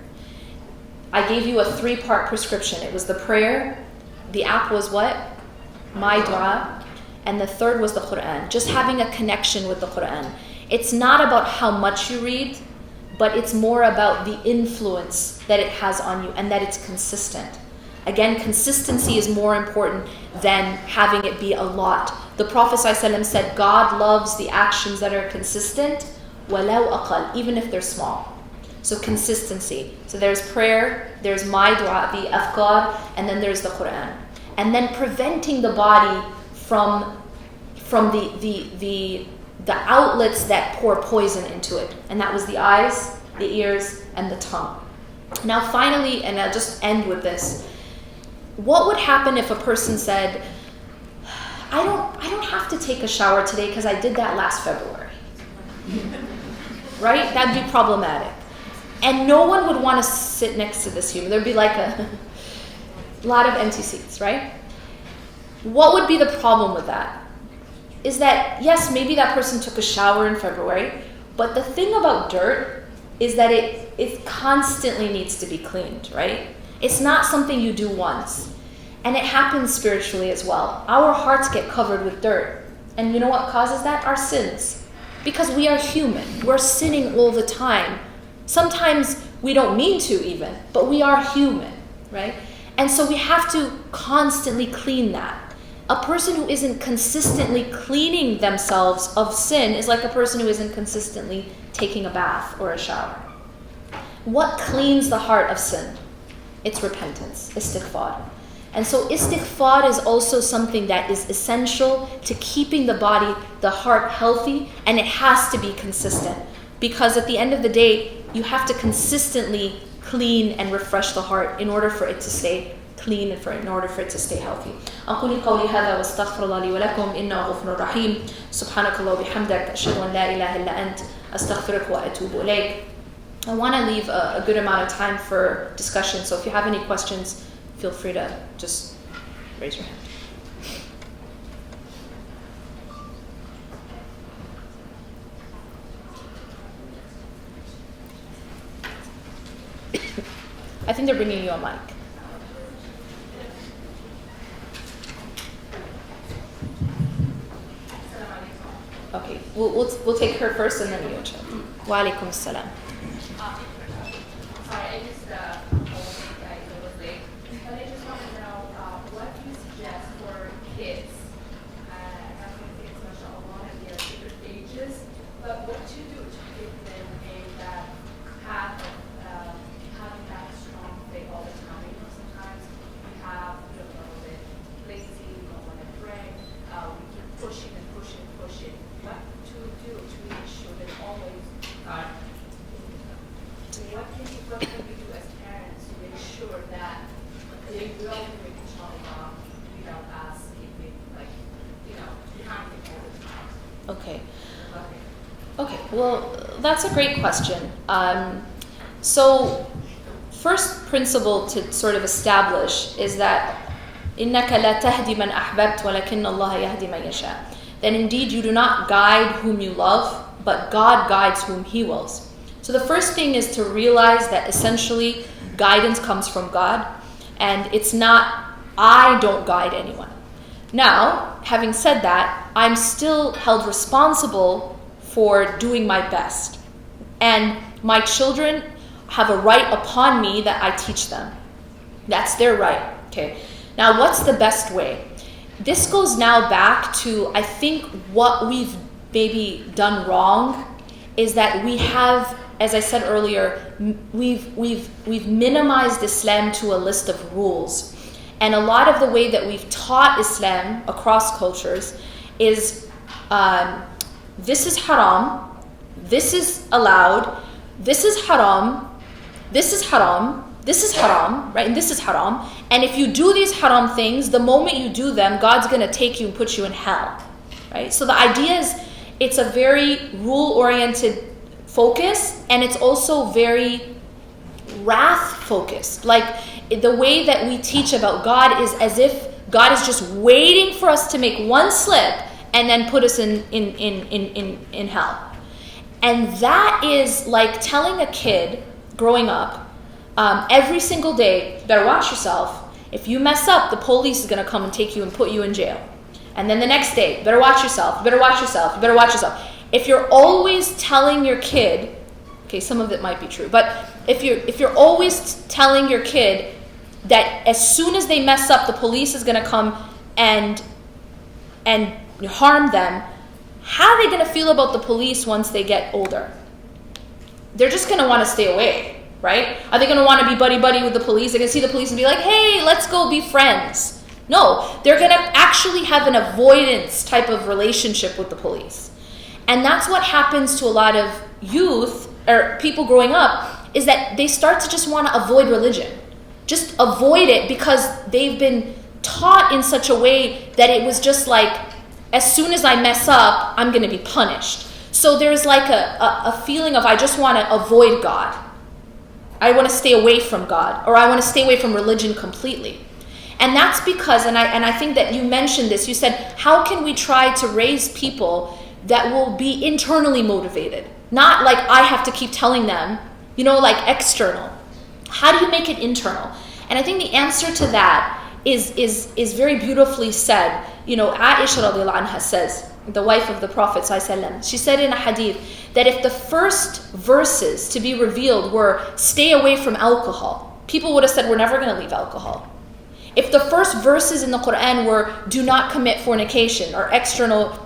I gave you a 3-part prescription. It was the prayer. The app was what? My dua. And the third was the Quran. Just having a connection with the Quran. It's not about how much you read, but it's more about the influence that it has on you and that it's consistent. Again, consistency is more important than having it be a lot. The Prophet ﷺ said, God loves the actions that are consistent, وَلَوْ أَقَلْ, even if they're small. So consistency. So there's prayer, there's my dua, the afkar, and then there's the Quran. And then preventing the body from the outlets that pour poison into it. And that was the eyes, the ears, and the tongue. Now finally, and I'll just end with this, what would happen if a person said, I don't have to take a shower today because I did that last February? Right? That'd be problematic. And no one would want to sit next to this human. There'd be like a lot of empty seats, right? What would be the problem with that? Is that, yes, maybe that person took a shower in February, but the thing about dirt is that it constantly needs to be cleaned, right? It's not something you do once. And it happens spiritually as well. Our hearts get covered with dirt. And you know what causes that? Our sins. Because we are human. We're sinning all the time. Sometimes we don't mean to even, but we are human, right? And so we have to constantly clean that. A person who isn't consistently cleaning themselves of sin is like a person who isn't consistently taking a bath or a shower. What cleans the heart of sin? It's repentance, istighfar. And so istighfar is also something that is essential to keeping the body, the heart healthy, and it has to be consistent. Because at the end of the day, you have to consistently clean and refresh the heart in order for it to stay clean and in order for it to stay healthy. أقول قولي هذا واستغفر الله لي ولكم إنه غفور رحيم سبحانك الله وبحمدك أشهد أن لا إله إلا أنت أستغفرك وأتوب إليك. I want to leave a good amount of time for discussion, so if you have any questions, feel free to just raise your hand. I think they're bringing you a mic. Okay, we'll take her first and then you. Wa alaikum salam. Sorry, I just was late. But I just want to know what do you suggest for kids? I'm not going to say especially a lot of their different ages, but what to do to give them that path of having that strong faith all the time. You know, sometimes we have a little bit lazy, we don't want to pray, we keep pushing and pushing and pushing. What to do to make sure that always what can we do as parents to make sure that they will make each other without us keeping behind it all the time? Okay, well, that's a great question. So first principle to sort of establish is that إِنَّكَ لَا تَهْدِي مَنْ أَحْبَبْتَ وَلَكِنَّ اللَّهَ يَهْدِي مَنْ يَشَاءُ. That indeed you do not guide whom you love, but God guides whom He wills. So the first thing is to realize that essentially guidance comes from God, and it's not, I don't guide anyone. Now, having said that, I'm still held responsible for doing my best. And my children have a right upon me that I teach them. That's their right, okay? Now, what's the best way? This goes now back to, I think, what we've maybe done wrong is that we have, as I said earlier, we've minimized Islam to a list of rules. And a lot of the way that we've taught Islam across cultures is this is haram, this is allowed, this is haram, this is haram, this is haram, right? And this is haram. And if you do these haram things, the moment you do them, God's going to take you and put you in hell, right? So the idea is it's a very rule-oriented focus, and it's also very wrath-focused. Like the way that we teach about God is as if God is just waiting for us to make one slip and then put us in hell. And that is like telling a kid growing up, every single day, better watch yourself. If you mess up, the police is going to come and take you and put you in jail. And then the next day, better watch yourself, better watch yourself, you better watch yourself. If you're always telling your kid, okay, some of it might be true, but if you're always telling your kid that as soon as they mess up, the police is going to come and harm them, how are they going to feel about the police once they get older? They're just going to want to stay away, right? Are they going to want to be buddy-buddy with the police? They're going to see the police and be like, hey, let's go be friends. No, they're going to actually have an avoidance type of relationship with the police. And that's what happens to a lot of youth or people growing up, is that they start to just want to avoid religion. Just avoid it because they've been taught in such a way that it was just like, as soon as I mess up, I'm going to be punished. So there's like a feeling of, I just want to avoid God. I want to stay away from God, or I want to stay away from religion completely. And that's because, and I think that you mentioned this, you said, how can we try to raise people that will be internally motivated? Not like I have to keep telling them, like external. How do you make it internal? And I think the answer to that is very beautifully said. Aisha radiallahu anha says, the wife of the Prophet ﷺ, she said in a hadith that if the first verses to be revealed were stay away from alcohol, people would have said we're never going to leave alcohol. If the first verses in the Quran were do not commit fornication or external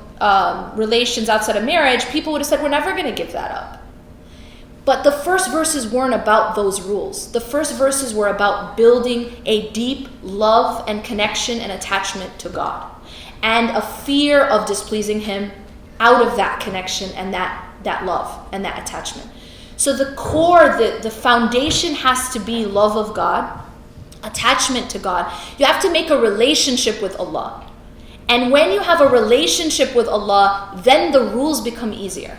relations outside of marriage, people would have said we're never going to give that up. But the first verses weren't about those rules. The first verses were about building a deep love and connection and attachment to God, and a fear of displeasing Him out of that connection and that love and that attachment. So the core, the foundation has to be love of God, attachment to God. You have to make a relationship with Allah. And when you have a relationship with Allah, then the rules become easier.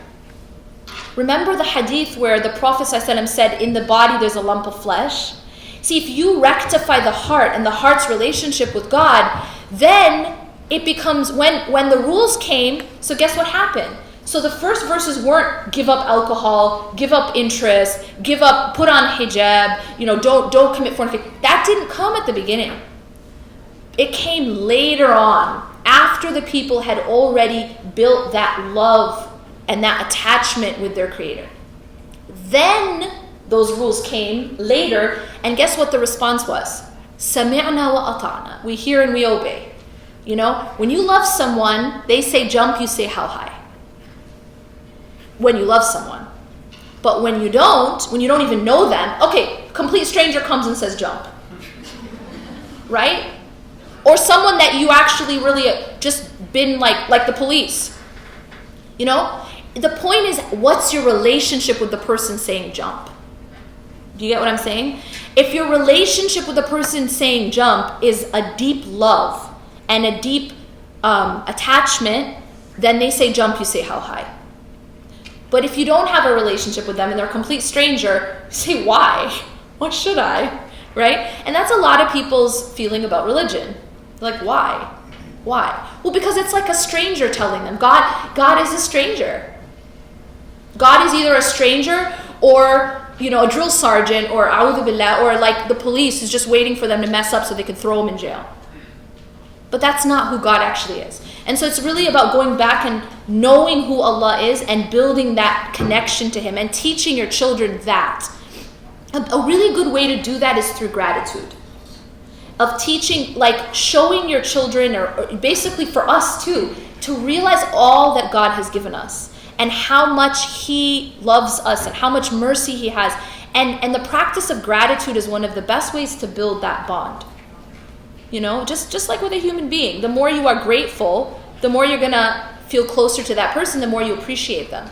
Remember the hadith where the Prophet ﷺ said, in the body there's a lump of flesh? See, if you rectify the heart and the heart's relationship with God, then it becomes, when the rules came, so guess what happened? So the first verses weren't give up alcohol, give up interest, put on hijab, don't commit fornication. That didn't come at the beginning. It came later on, after the people had already built that love and that attachment with their Creator. Then those rules came later, and guess what the response was? Sami'na wa ata'na. We hear and we obey. When you love someone, they say jump, you say how high. When you love someone. But when you don't even know them, okay, complete stranger comes and says jump. Right? Or someone that you actually really just been like the police. The point is, what's your relationship with the person saying jump? Do you get what I'm saying? If your relationship with the person saying jump is a deep love and a deep attachment, then they say jump, you say how high. But if you don't have a relationship with them and they're a complete stranger, you say why? What should I? Right? And that's a lot of people's feeling about religion. Like, why? Why? Well, because it's like a stranger telling them. God is a stranger. God is either a stranger or, a drill sergeant or a'udhu billah, or like the police who's just waiting for them to mess up so they can throw them in jail. But that's not who God actually is. And so it's really about going back and knowing who Allah is and building that connection to Him and teaching your children that. A really good way to do that is through gratitude. Of teaching, like showing your children, or basically for us too, to realize all that God has given us and how much He loves us and how much mercy He has. And the practice of gratitude is one of the best ways to build that bond. Just like with a human being, the more you are grateful, the more you're going to feel closer to that person, the more you appreciate them.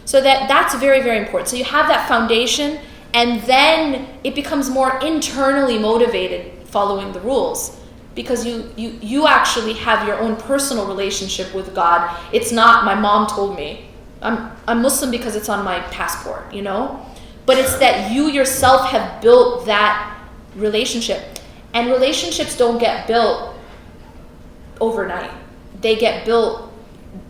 So that's very, very important. So you have that foundation, and then it becomes more internally motivated following the rules, because you actually have your own personal relationship with God. It's not my mom told me. I'm Muslim because it's on my passport, But it's that you yourself have built that relationship. And relationships don't get built overnight. They get built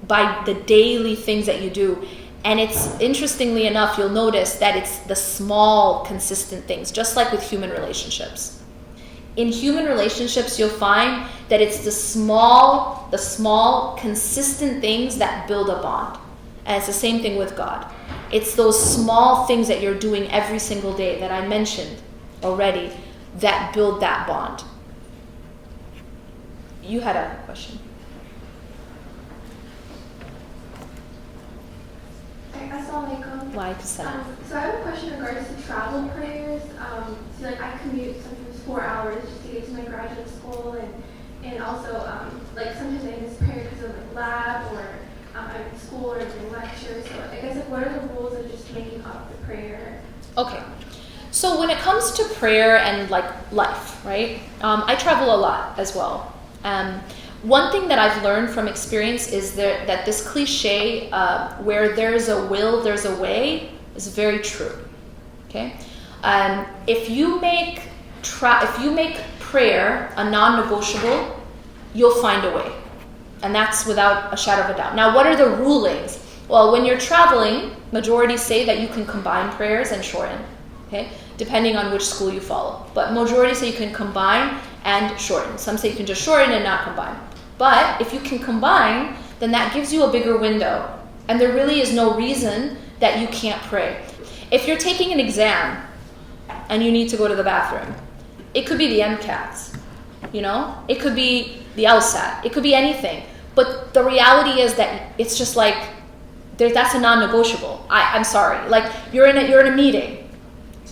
by the daily things that you do. And it's, interestingly enough, you'll notice that it's the small, consistent things, just like with human relationships. In human relationships, you'll find that it's the small, consistent things that build a bond. And it's the same thing with God. It's those small things that you're doing every single day that I mentioned already that build that bond. You had a question. Assalamualaikum. Waalaikum salam. So I have a question in regards to travel prayers. So I commute sometimes 4 hours just to get to my graduate school, and also sometimes I miss prayer because of lab, or I'm in school or doing lectures. So I guess what are the rules of just making up the prayer? Okay. So when it comes to prayer and life, right? I travel a lot as well. One thing that I've learned from experience is that this cliche, where there's a will, there's a way, is very true. Okay, if you make prayer a non-negotiable, you'll find a way, and that's without a shadow of a doubt. Now, what are the rulings? Well, when you're traveling, majority say that you can combine prayers and shorten. Okay, depending on which school you follow, but majority say you can combine and shorten. Some say you can just shorten and not combine. But if you can combine, then that gives you a bigger window. And there really is no reason that you can't pray. If you're taking an exam and you need to go to the bathroom, it could be the MCATs, it could be the LSAT, it could be anything. But the reality is that it's just that's a non-negotiable. I'm sorry. You're in a meeting,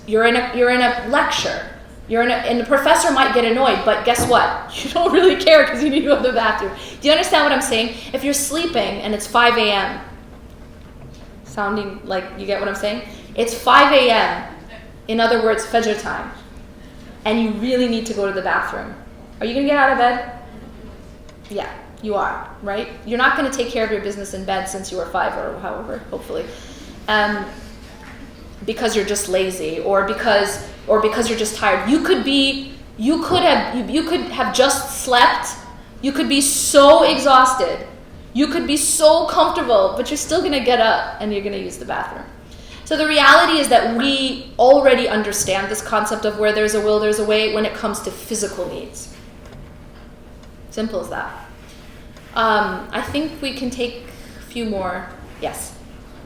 you're in a lecture. And the professor might get annoyed, but guess what? You don't really care because you need to go to the bathroom. Do you understand what I'm saying? If you're sleeping and it's 5 a.m., sounding like you get what I'm saying? It's 5 a.m. In other words, Fajr time. And you really need to go to the bathroom. Are you going to get out of bed? Yeah, you are, right? You're not going to take care of your business in bed since you were 5 or however, hopefully. Because you're just lazy or because you're just tired. You could have just slept. You could be so exhausted. You could be so comfortable, but you're still going to get up and you're going to use the bathroom. So the reality is that we already understand this concept of where there's a will, there's a way when it comes to physical needs. Simple as that. I think we can take a few more. Yes,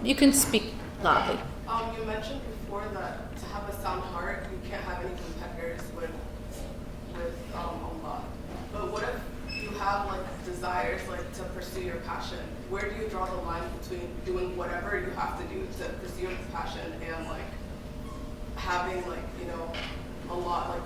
you can speak loudly. You mentioned before that to have a sound heart, you can't have any competitors with Allah. But what if you have like desires like to pursue your passion? Where do you draw the line between doing whatever you have to do to pursue your passion and like having like, you know, a lot like,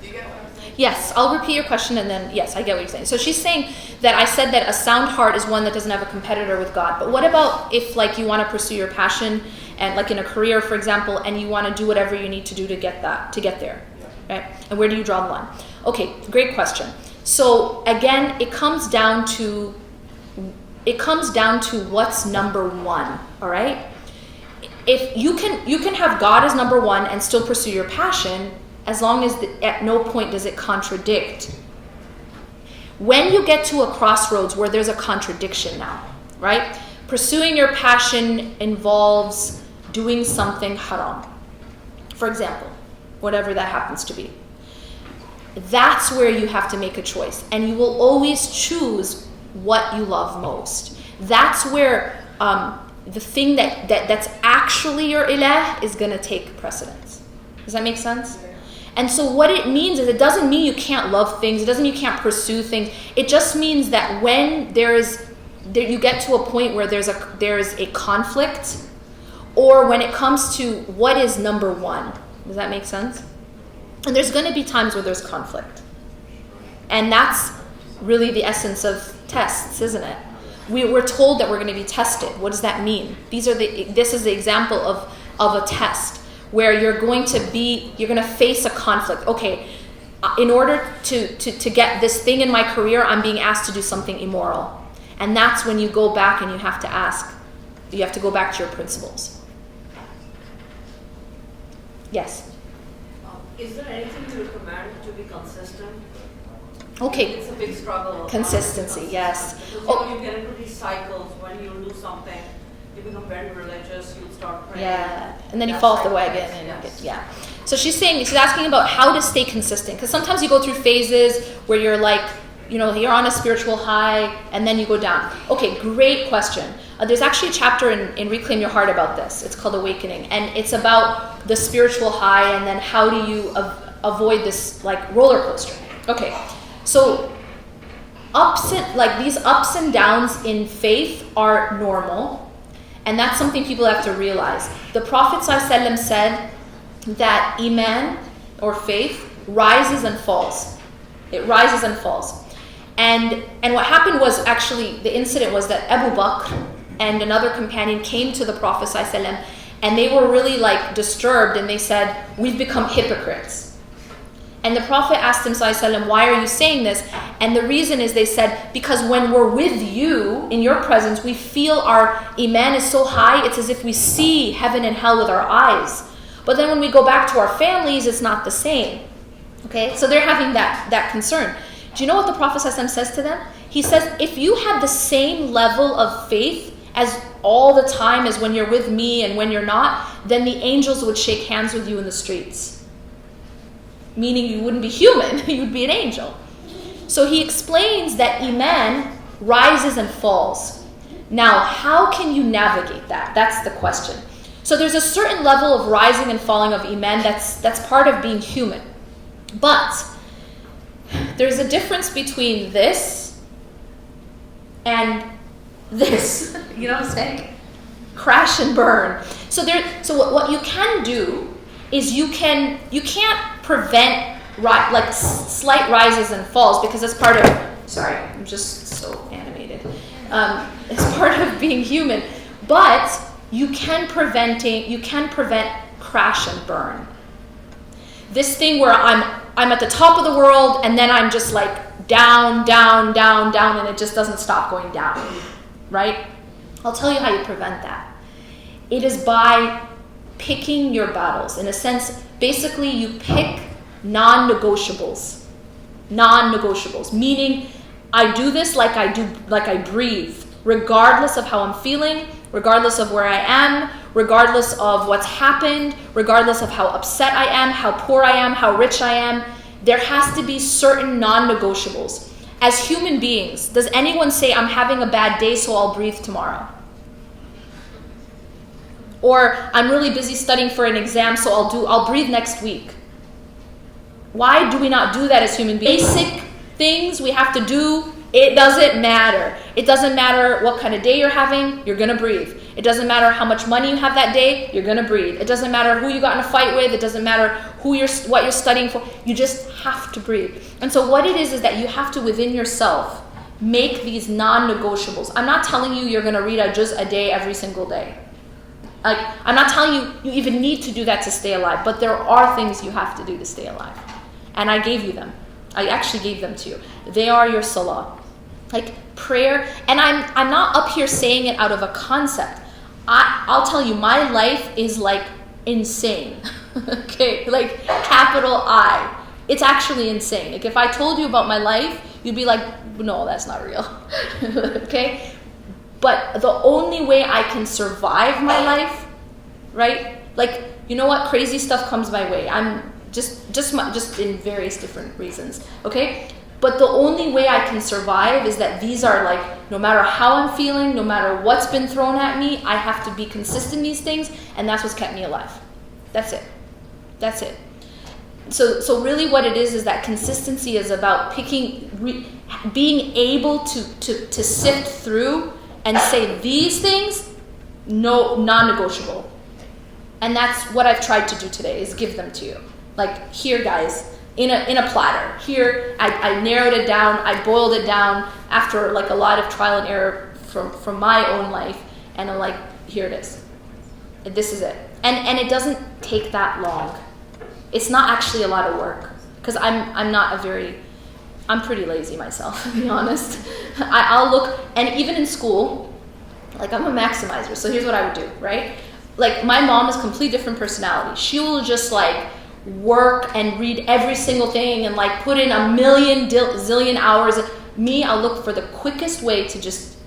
do you get what I'm saying? Yes, I'll repeat your question and then, yes, I get what you're saying. So she's saying that I said that a sound heart is one that doesn't have a competitor with God. But what about if like you want to pursue your passion and like in a career, for example, and you want to do whatever you need to do to get there, right? And where do you draw the line? Okay, great question. So again, it comes down to what's number one, all right? If you can have God as number one and still pursue your passion, as long as at no point does it contradict. When you get to a crossroads where there's a contradiction now, right? Pursuing your passion involves doing something haram, for example, whatever that happens to be. That's where you have to make a choice, and you will always choose what you love most. That's where the thing that's actually your ilah is going to take precedence. Does that make sense? And so what it means is it doesn't mean you can't love things. It doesn't mean you can't pursue things. It just means that when you get to a point where there's a conflict, or when it comes to what is number one. Does that make sense? And there's going to be times where there's conflict. And that's really the essence of tests, isn't it? We're told that we're going to be tested. What does that mean? This is the example of a test where you're going to face a conflict. Okay, in order to get this thing in my career, I'm being asked to do something immoral. And that's when you go back and you have to go back to your principles. Yes? Is there anything you recommend to be consistent? Okay. It's a big struggle. Consistency, yes. Because you get into these cycles when you do something, you become very religious, you start praying. Yeah, and then you fall off the wagon. Yeah. So she's asking about how to stay consistent. Because sometimes you go through phases where you're like, you're on a spiritual high and then you go down. Okay, great question. There's actually a chapter in Reclaim Your Heart about this. It's called Awakening. And it's about the spiritual high and then how do you avoid this like roller coaster. Okay, so these ups and downs in faith are normal. And that's something people have to realize. The Prophet ﷺ said that Iman, or faith, rises and falls. It rises and falls. And what happened was actually, the incident was that Abu Bakr and another companion came to the Prophet ﷺ and they were really like disturbed and they said, we've become hypocrites. And the Prophet asked him ﷺ, why are you saying this? And the reason is, they said, because when we're with you, in your presence, we feel our iman is so high, it's as if we see heaven and hell with our eyes. But then when we go back to our families, it's not the same. Okay, so they're having that concern. Do you know what the Prophet ﷺ says to them? He says, if you had the same level of faith as all the time as when you're with me and when you're not, then the angels would shake hands with you in the streets. Meaning you wouldn't be human, you'd be an angel. So he explains that Iman rises and falls. Now, how can you navigate that? That's the question. So there's a certain level of rising and falling of Iman that's part of being human. But there's a difference between this and this. You know what I'm saying? Crash and burn. So what you can do is you can't prevent slight rises and falls, because that's part of, sorry, I'm just so animated. It's part of being human. But you can prevent crash and burn. This thing where I'm at the top of the world and then I'm just like down, down, down, down, and it just doesn't stop going down, right? I'll tell you how you prevent that. It is by picking your battles. In a sense, basically you pick non-negotiables. Non-negotiables, meaning I do this like I breathe, regardless of how I'm feeling, regardless of where I am, regardless of what's happened, regardless of how upset I am, how poor I am, how rich I am. There has to be certain non-negotiables. As human beings, does anyone say, I'm having a bad day, so I'll breathe tomorrow? Or I'm really busy studying for an exam, so I'll breathe next week. Why do we not do that as human beings? Basic things we have to do, it doesn't matter. It doesn't matter what kind of day you're having, you're gonna breathe. It doesn't matter how much money you have that day, you're gonna breathe. It doesn't matter who you got in a fight with, it doesn't matter what you're studying for, you just have to breathe. And so what it is that you have to, within yourself, make these non-negotiables. I'm not telling you you're gonna read a juz a day every single day. Like, I'm not telling you you even need to do that to stay alive, but there are things you have to do to stay alive. And I gave you them. I actually gave them to you. They are your salah. Like prayer, and I'm not up here saying it out of a concept. I'll tell you, my life is like insane. Okay, like capital I. It's actually insane. Like if I told you about my life, you'd be like, no, that's not real. Okay? But the only way I can survive my life, right? Like, you know what? Crazy stuff comes my way. I'm just in various different reasons. Okay? But the only way I can survive is that these are like, no matter how I'm feeling, no matter what's been thrown at me, I have to be consistent in these things, and that's what's kept me alive. That's it. That's it. So really what it is that consistency is about being able to sift through and say these things, no, non-negotiable. And that's what I've tried to do today, is give them to you. Like, here guys, in a platter. Here, I narrowed it down, I boiled it down after like a lot of trial and error from my own life, and I'm like, here it is. This is it. And it doesn't take that long. It's not actually a lot of work, because I'm pretty lazy myself, to be honest. I'll look, and even in school, like I'm a maximizer, so here's what I would do, right? Like my mom is a completely different personality. She will just like work and read every single thing and like put in a million zillion hours. Me, I'll look for the quickest way to just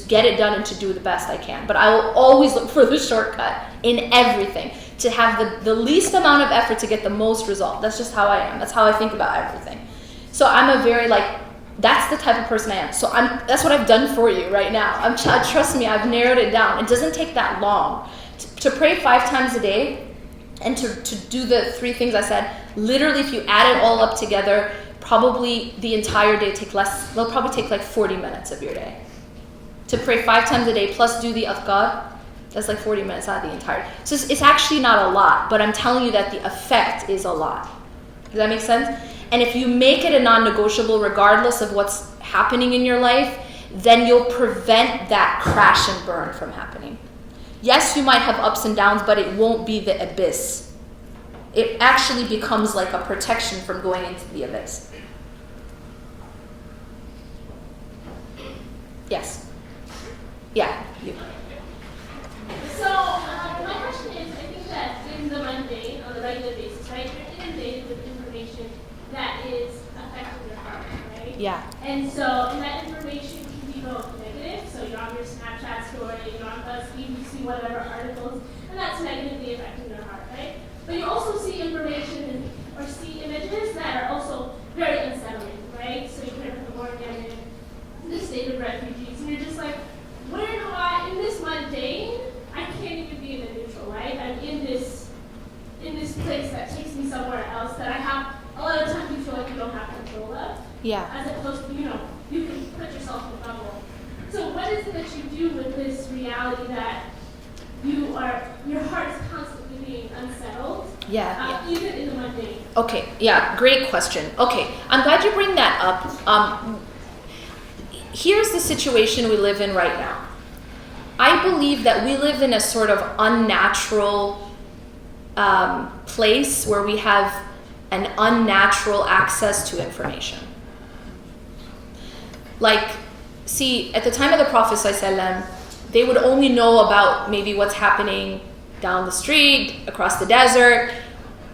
get it done and to do the best I can. But I will always look for the shortcut in everything, to have the least amount of effort to get the most result. That's just how I am. That's how I think about everything. So I'm a very that's the type of person I am. So that's what I've done for you right now. Trust me, I've narrowed it down. It doesn't take that long. To pray 5 times a day and to do the 3 things I said, literally if you add it all up together, probably the entire day they'll probably take like 40 minutes of your day. To pray 5 times a day plus do the 𝐻𝐿, that's like 40 minutes out of the entire day. So it's actually not a lot, but I'm telling you that the effect is a lot. Does that make sense? And if you make it a non-negotiable regardless of what's happening in your life, then you'll prevent that crash and burn from happening. Yes, you might have ups and downs, but it won't be the abyss. It actually becomes like a protection from going into the abyss. Yes. Yeah. You. So, my question is, I think that in the mundane, on a regular basis, right, you're inundated with information that is affecting your heart, right? Yeah. And that information can be both negative, so you're on your Snapchat story, you're on BuzzFeed, you see whatever articles, and that's negatively affecting your heart, right? But you also see information or see images that are also very unsettling, right? So you hear from the Morgan and the state of refugees, and you're just like, where do in this mundane, I can't even be in the neutral, right? I'm in this place that takes me somewhere else that I have, a lot of times you feel like you don't have control of. Yeah. As opposed to, you can put yourself in a bubble. So what is it that you do with this reality that your heart is constantly being unsettled? Yeah. Even in the mundane. Okay, yeah, great question. Okay, I'm glad you bring that up. Here's the situation we live in right now. I I believe that we live in a sort of unnatural place where we have an unnatural access to information. Like, see, at the time of the Prophet ﷺ, they would only know about maybe what's happening down the street, across the desert.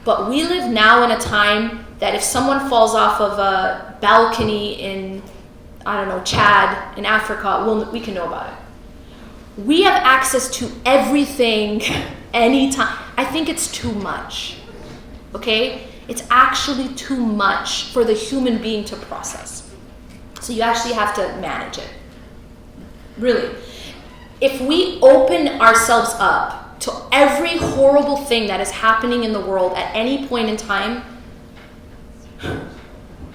But we live now in a time that if someone falls off of a balcony in, I don't know, Chad, in Africa, we can know about it. We have access to everything anytime. I think it's too much, okay? It's actually too much for the human being to process. So you actually have to manage it. Really. If we open ourselves up to every horrible thing that is happening in the world at any point in time,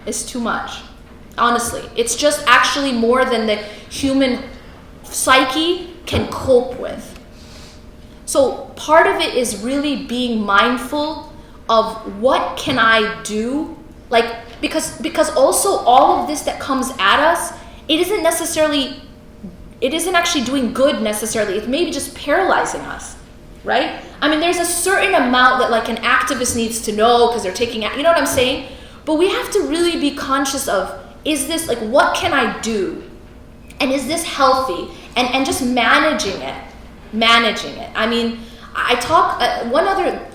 it's too much. Honestly, it's just actually more than the human psyche can cope with. So part of it is really being mindful of what can I do, like, because also all of this that comes at us, it isn't actually doing good necessarily. It's maybe just paralyzing us, right? I mean, there's a certain amount that like an activist needs to know because they're taking, you know what I'm saying? But we have to really be conscious of, is this, like, what can I do? And is this healthy? And just managing it. I mean, I talk, one other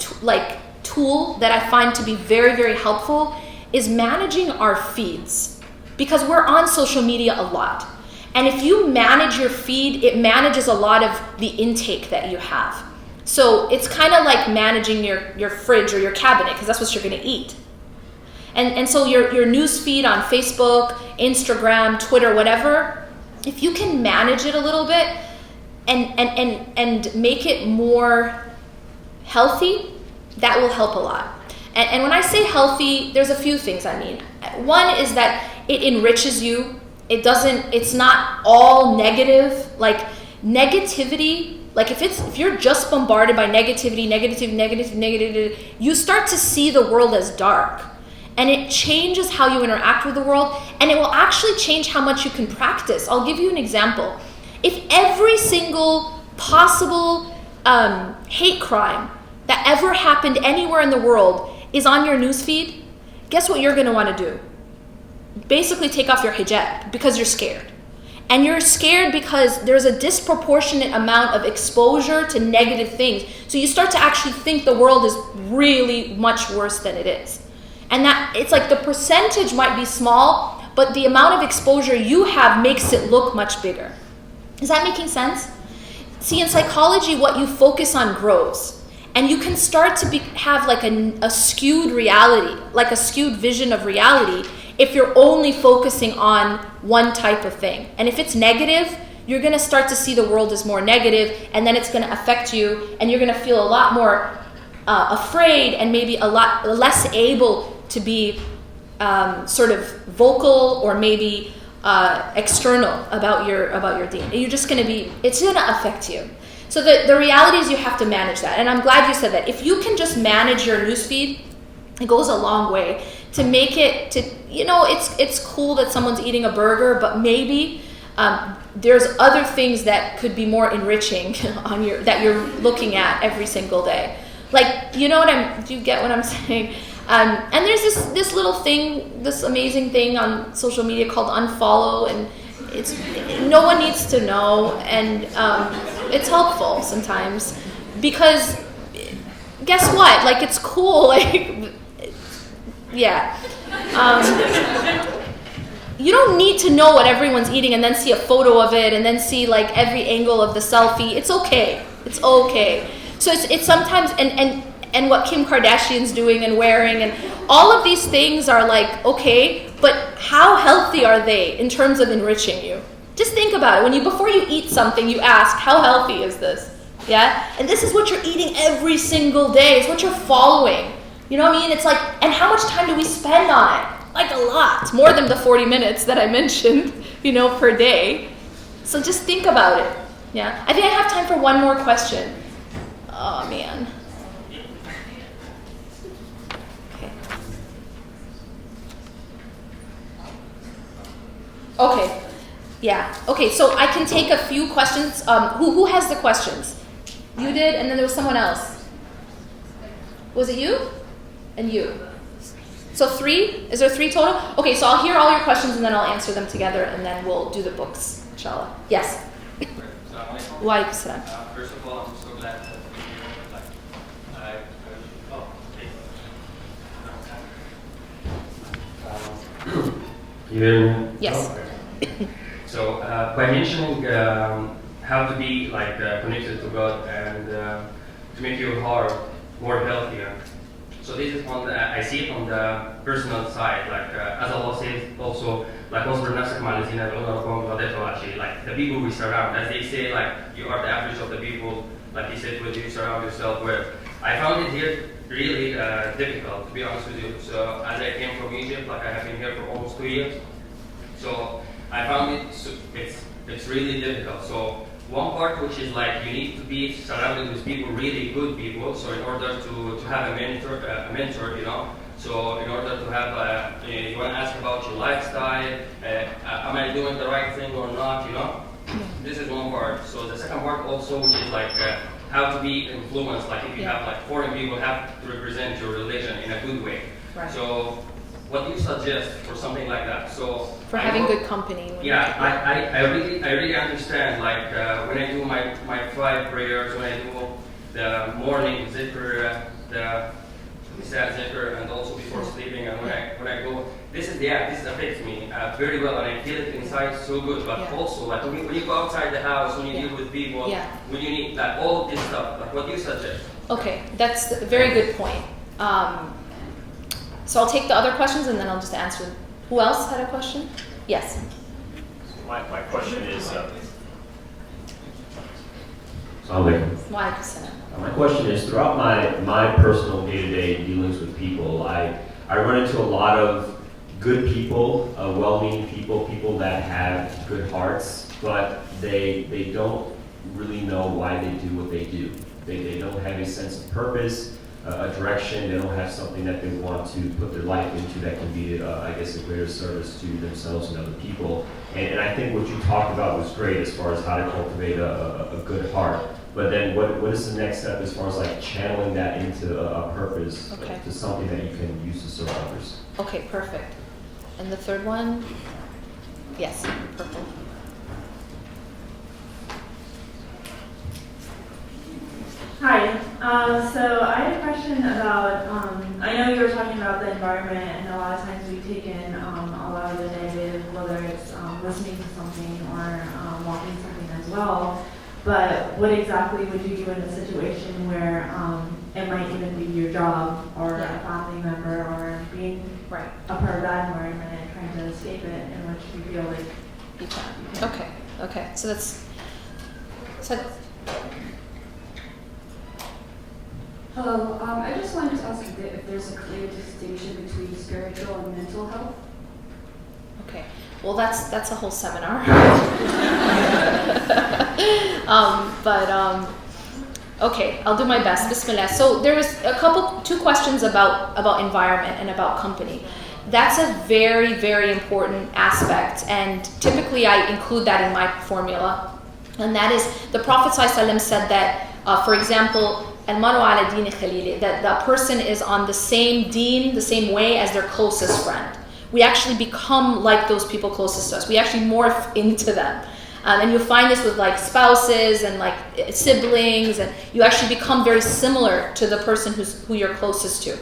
tool that I find to be very, very helpful is managing our feeds. Because we're on social media a lot. And if you manage your feed, it manages a lot of the intake that you have. So it's kind of like managing your fridge or your cabinet, because that's what you're going to eat. And so your news feed on Facebook, Instagram, Twitter, whatever, if you can manage it a little bit and make it more healthy, that will help a lot. And when I say healthy, there's a few things I mean. One is that it enriches you. It's not all negative. Like negativity, like if you're just bombarded by negativity, you start to see the world as dark. And it changes how you interact with the world, and it will actually change how much you can practice. I'll give you an example. If every single possible hate crime that ever happened anywhere in the world is on your newsfeed, guess what you're going to want to do? Basically take off your hijab because you're scared. And you're scared because there's a disproportionate amount of exposure to negative things. So you start to actually think the world is really much worse than it is. And that it's like the percentage might be small, but the amount of exposure you have makes it look much bigger. Is that making sense? See, in psychology, what you focus on grows. And you can start to have like a skewed reality, like a skewed vision of reality, if you're only focusing on one type of thing. And if it's negative, you're going to start to see the world as more negative, and then it's going to affect you, and you're going to feel a lot more afraid and maybe a lot less able to be sort of vocal or maybe external about your deen. You're just going to be, it's going to affect you. So the reality is you have to manage that. And I'm glad you said that. If you can just manage your newsfeed, it goes a long way to make it to, you know, it's cool that someone's eating a burger, but maybe there's other things that could be more enriching that you're looking at every single day. Like, do you get what I'm saying? And there's this little thing, this amazing thing on social media called unfollow, and no one needs to know, and it's helpful sometimes because guess what? Like, it's cool. Like, yeah. You don't need to know what everyone's eating and then see a photo of it and then see like every angle of the selfie. It's okay. It's okay. So it's sometimes and what Kim Kardashian's doing and wearing and all of these things are like, okay, but how healthy are they in terms of enriching you? Just think about it. Before you eat something, you ask, how healthy is this? Yeah? And this is what you're eating every single day. It's what you're following. You know what I mean? It's like, and how much time do we spend on it? Like a lot. More than the 40 minutes that I mentioned, per day. So just think about it. Yeah? I think I have time for one more question. Oh, man. Okay. Yeah. Okay, so I can take a few questions. Who has the questions? You did, and then there was someone else. Was it you? And you. So 3? Is there 3 total? Okay, so I'll hear all your questions and then I'll answer them together and then we'll do the books, inshallah. Yes. Wa alaikum salam. First of all, I'm so glad to be here. You hear me? Yes. Okay. So by mentioning how to be connected to God and to make your heart more healthier. So this is on I see it on the personal side, as Allah says also, واصبر نفسك مع الذين يدعون ربهم غداة وعشيا. Like the people we surround, as they say, you are the average of the people, like he said, what you surround yourself with. I found it here really difficult, to be honest with you. So as I came from Egypt, I have been here for almost 2 years. So I found it's really difficult. So one part which is you need to be surrounded with people, really good people. So in order to have a mentor, you know. So in order to have, you want to ask about your lifestyle, am I doing the right thing or not, you know? This is one part. So the second part also, which is how to be influenced. If you have foreign people, have to represent your religion in a good way. Right. So what do you suggest for something like that? So for having good company. I really understand. When I do my 5 prayers, when I do the morning zikr, the Nisa zikr, and also before sleeping, and when I go, this affects me very well, and I feel it inside so good. But also, when you go outside the house, when you deal with people, when you need all of this stuff, what do you suggest? Okay, that's a very good point. So I'll take the other questions and then I'll just answer them. Who else had a question? Yes. My question is, my question is, throughout my personal day-to-day dealings with people, I run into a lot of good people, well-meaning people that have good hearts, but they don't really know why they do what they do. They don't have a sense of purpose, a direction. They don't have something that they want to put their life into that can be, a greater service to themselves and other people. And I think what you talked about was great as far as how to cultivate a good heart. But then what is the next step as far as channeling that into a purpose, to something that you can use to serve others? Okay, perfect. And the third one? Yes, purple. Hi. So I had a question about, I know you were talking about the environment, and a lot of times we take in a lot of the negative, whether it's listening to something or walking something as well. But what exactly would you do in a situation where it might even be your job or a family member or being a part of that environment and trying to escape it, in which you feel like you can? Okay. So that's... Hello, I just wanted to ask if there's a clear distinction between spiritual and mental health. Okay, well that's a whole seminar. Okay, I'll do my best. Bismillah. So there was 2 questions about environment and about company. That's a very, very important aspect, and typically I include that in my formula. And that is, the Prophet ﷺ said that, for example, al-maru ala dini khalili, that the person is on the same deen, the same way as their closest friend. We actually become like those people closest to us. We actually morph into them. And you'll find this with spouses and siblings, and you actually become very similar to the person who you're closest to.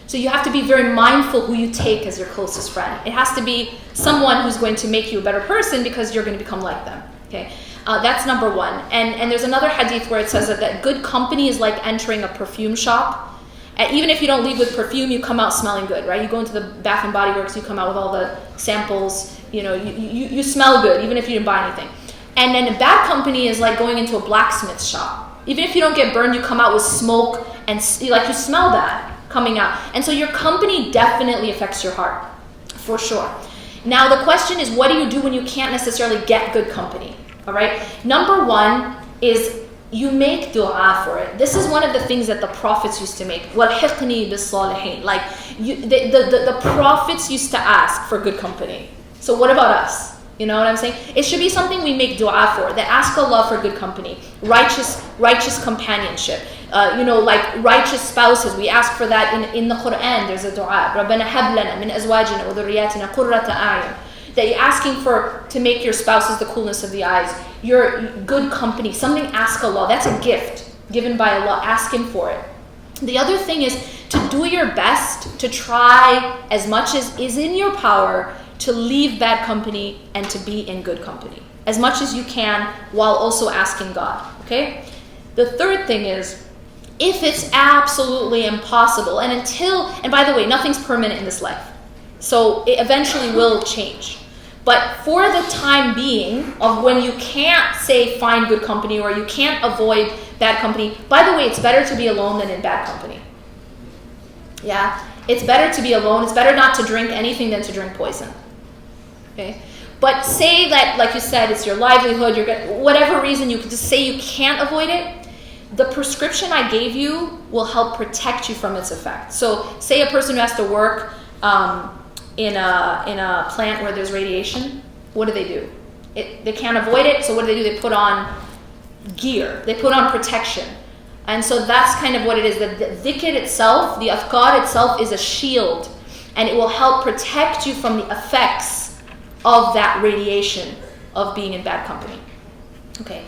So you have to be very mindful who you take as your closest friend. It has to be someone who's going to make you a better person because you're going to become like them. Okay. That's number 1. And there's another hadith where it says that good company is like entering a perfume shop. And even if you don't leave with perfume, you come out smelling good, right? You go into the Bath and Body Works, you come out with all the samples. You smell good, even if you didn't buy anything. And then a bad company is like going into a blacksmith shop. Even if you don't get burned, you come out with smoke and you smell that coming out. And so your company definitely affects your heart, for sure. Now the question is, what do you do when you can't necessarily get good company? All right. Number 1 is you make dua for it. This is one of the things that the prophets used to make. وَالْحِقْنِي بِالصَّالِحِينَ. The prophets used to ask for good company. So what about us? You know what I'm saying? It should be something we make dua for, that ask Allah for good company, righteous companionship, like righteous spouses. We ask for that in the Quran. There's a dua. رَبَّنَا هَبْ لَنَا مِنْ أَزْوَاجِنَا وَذُرِّيَّاتِنَا قُرَّةَ أَعْيُنٍ. That you're asking to make your spouses the coolness of the eyes, your good company, something ask Allah. That's a gift given by Allah. Ask Him for it. The other thing is to do your best to try as much as is in your power to leave bad company and to be in good company. As much as you can while also asking God, okay? The third thing is, if it's absolutely impossible, and by the way, nothing's permanent in this life. So it eventually will change. But for the time being of when you can't say find good company or you can't avoid bad company, by the way, it's better to be alone than in bad company. Yeah, it's better to be alone. It's better not to drink anything than to drink poison. Okay, but say that, like you said, it's your livelihood. Whatever reason, you could just say you can't avoid it. The prescription I gave you will help protect you from its effect. So, say a person who has to work in a plant where there's radiation. What do? They can't avoid it. So what do? They put on gear. They put on protection. And so that's kind of what it is. The dhikr itself, the adhkar itself, is a shield, and it will help protect you from the effects of that radiation of being in bad company. Okay.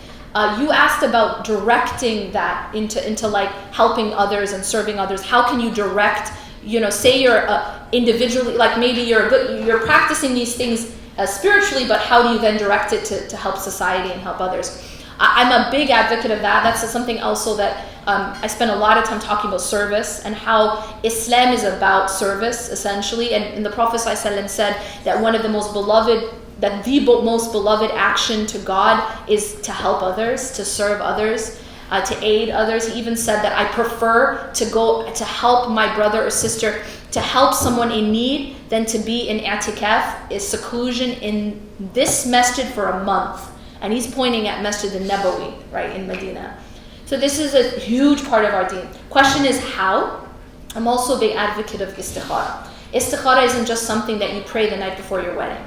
You asked about directing that into like helping others and serving others. How can you direct? Say you're individually, like maybe you're practicing these things spiritually, but how do you then direct it to help society and help others? I'm a big advocate of that. That's something also that I spend a lot of time talking about service and how Islam is about service, essentially. And the Prophet ﷺ said that the most beloved action to God is to help others, to serve others, to aid others. He even said that I prefer to go to help my brother or sister, to help someone in need, than to be in i'tikaf, is seclusion in this masjid for a month. And he's pointing at Masjid al-Nabawi, right, in Medina. So this is a huge part of our deen. Question is how? I'm also a big advocate of istikhara. Istikhara isn't just something that you pray the night before your wedding.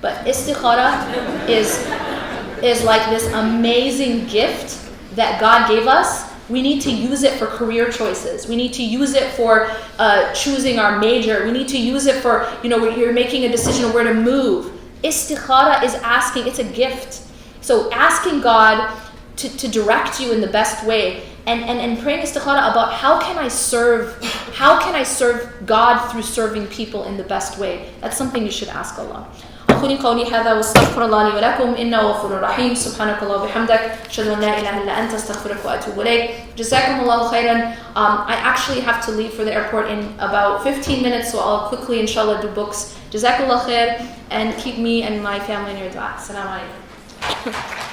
But istikhara is like this amazing gift that God gave us. We need to use it for career choices. We need to use it for choosing our major. We need to use it for, you're making a decision of where to move. Istikhara is asking, it's a gift. So asking God to direct you in the best way and praying istikhara about how can I serve God through serving people in the best way. That's something you should ask Allah. أقول قولي هذا واستغفر الله لي ولكم إنه غفور رحيم سبحانك اللهم وبحمدك أشهد أن لا إله إلا أنت أستغفرك وأتوب إليك جزاكم الله خيرا. I actually have to leave for the airport in about 15 minutes, so I'll quickly inshallah do books. Jazakallah khair, and keep me and my family in your dua. Assalamu alaikum.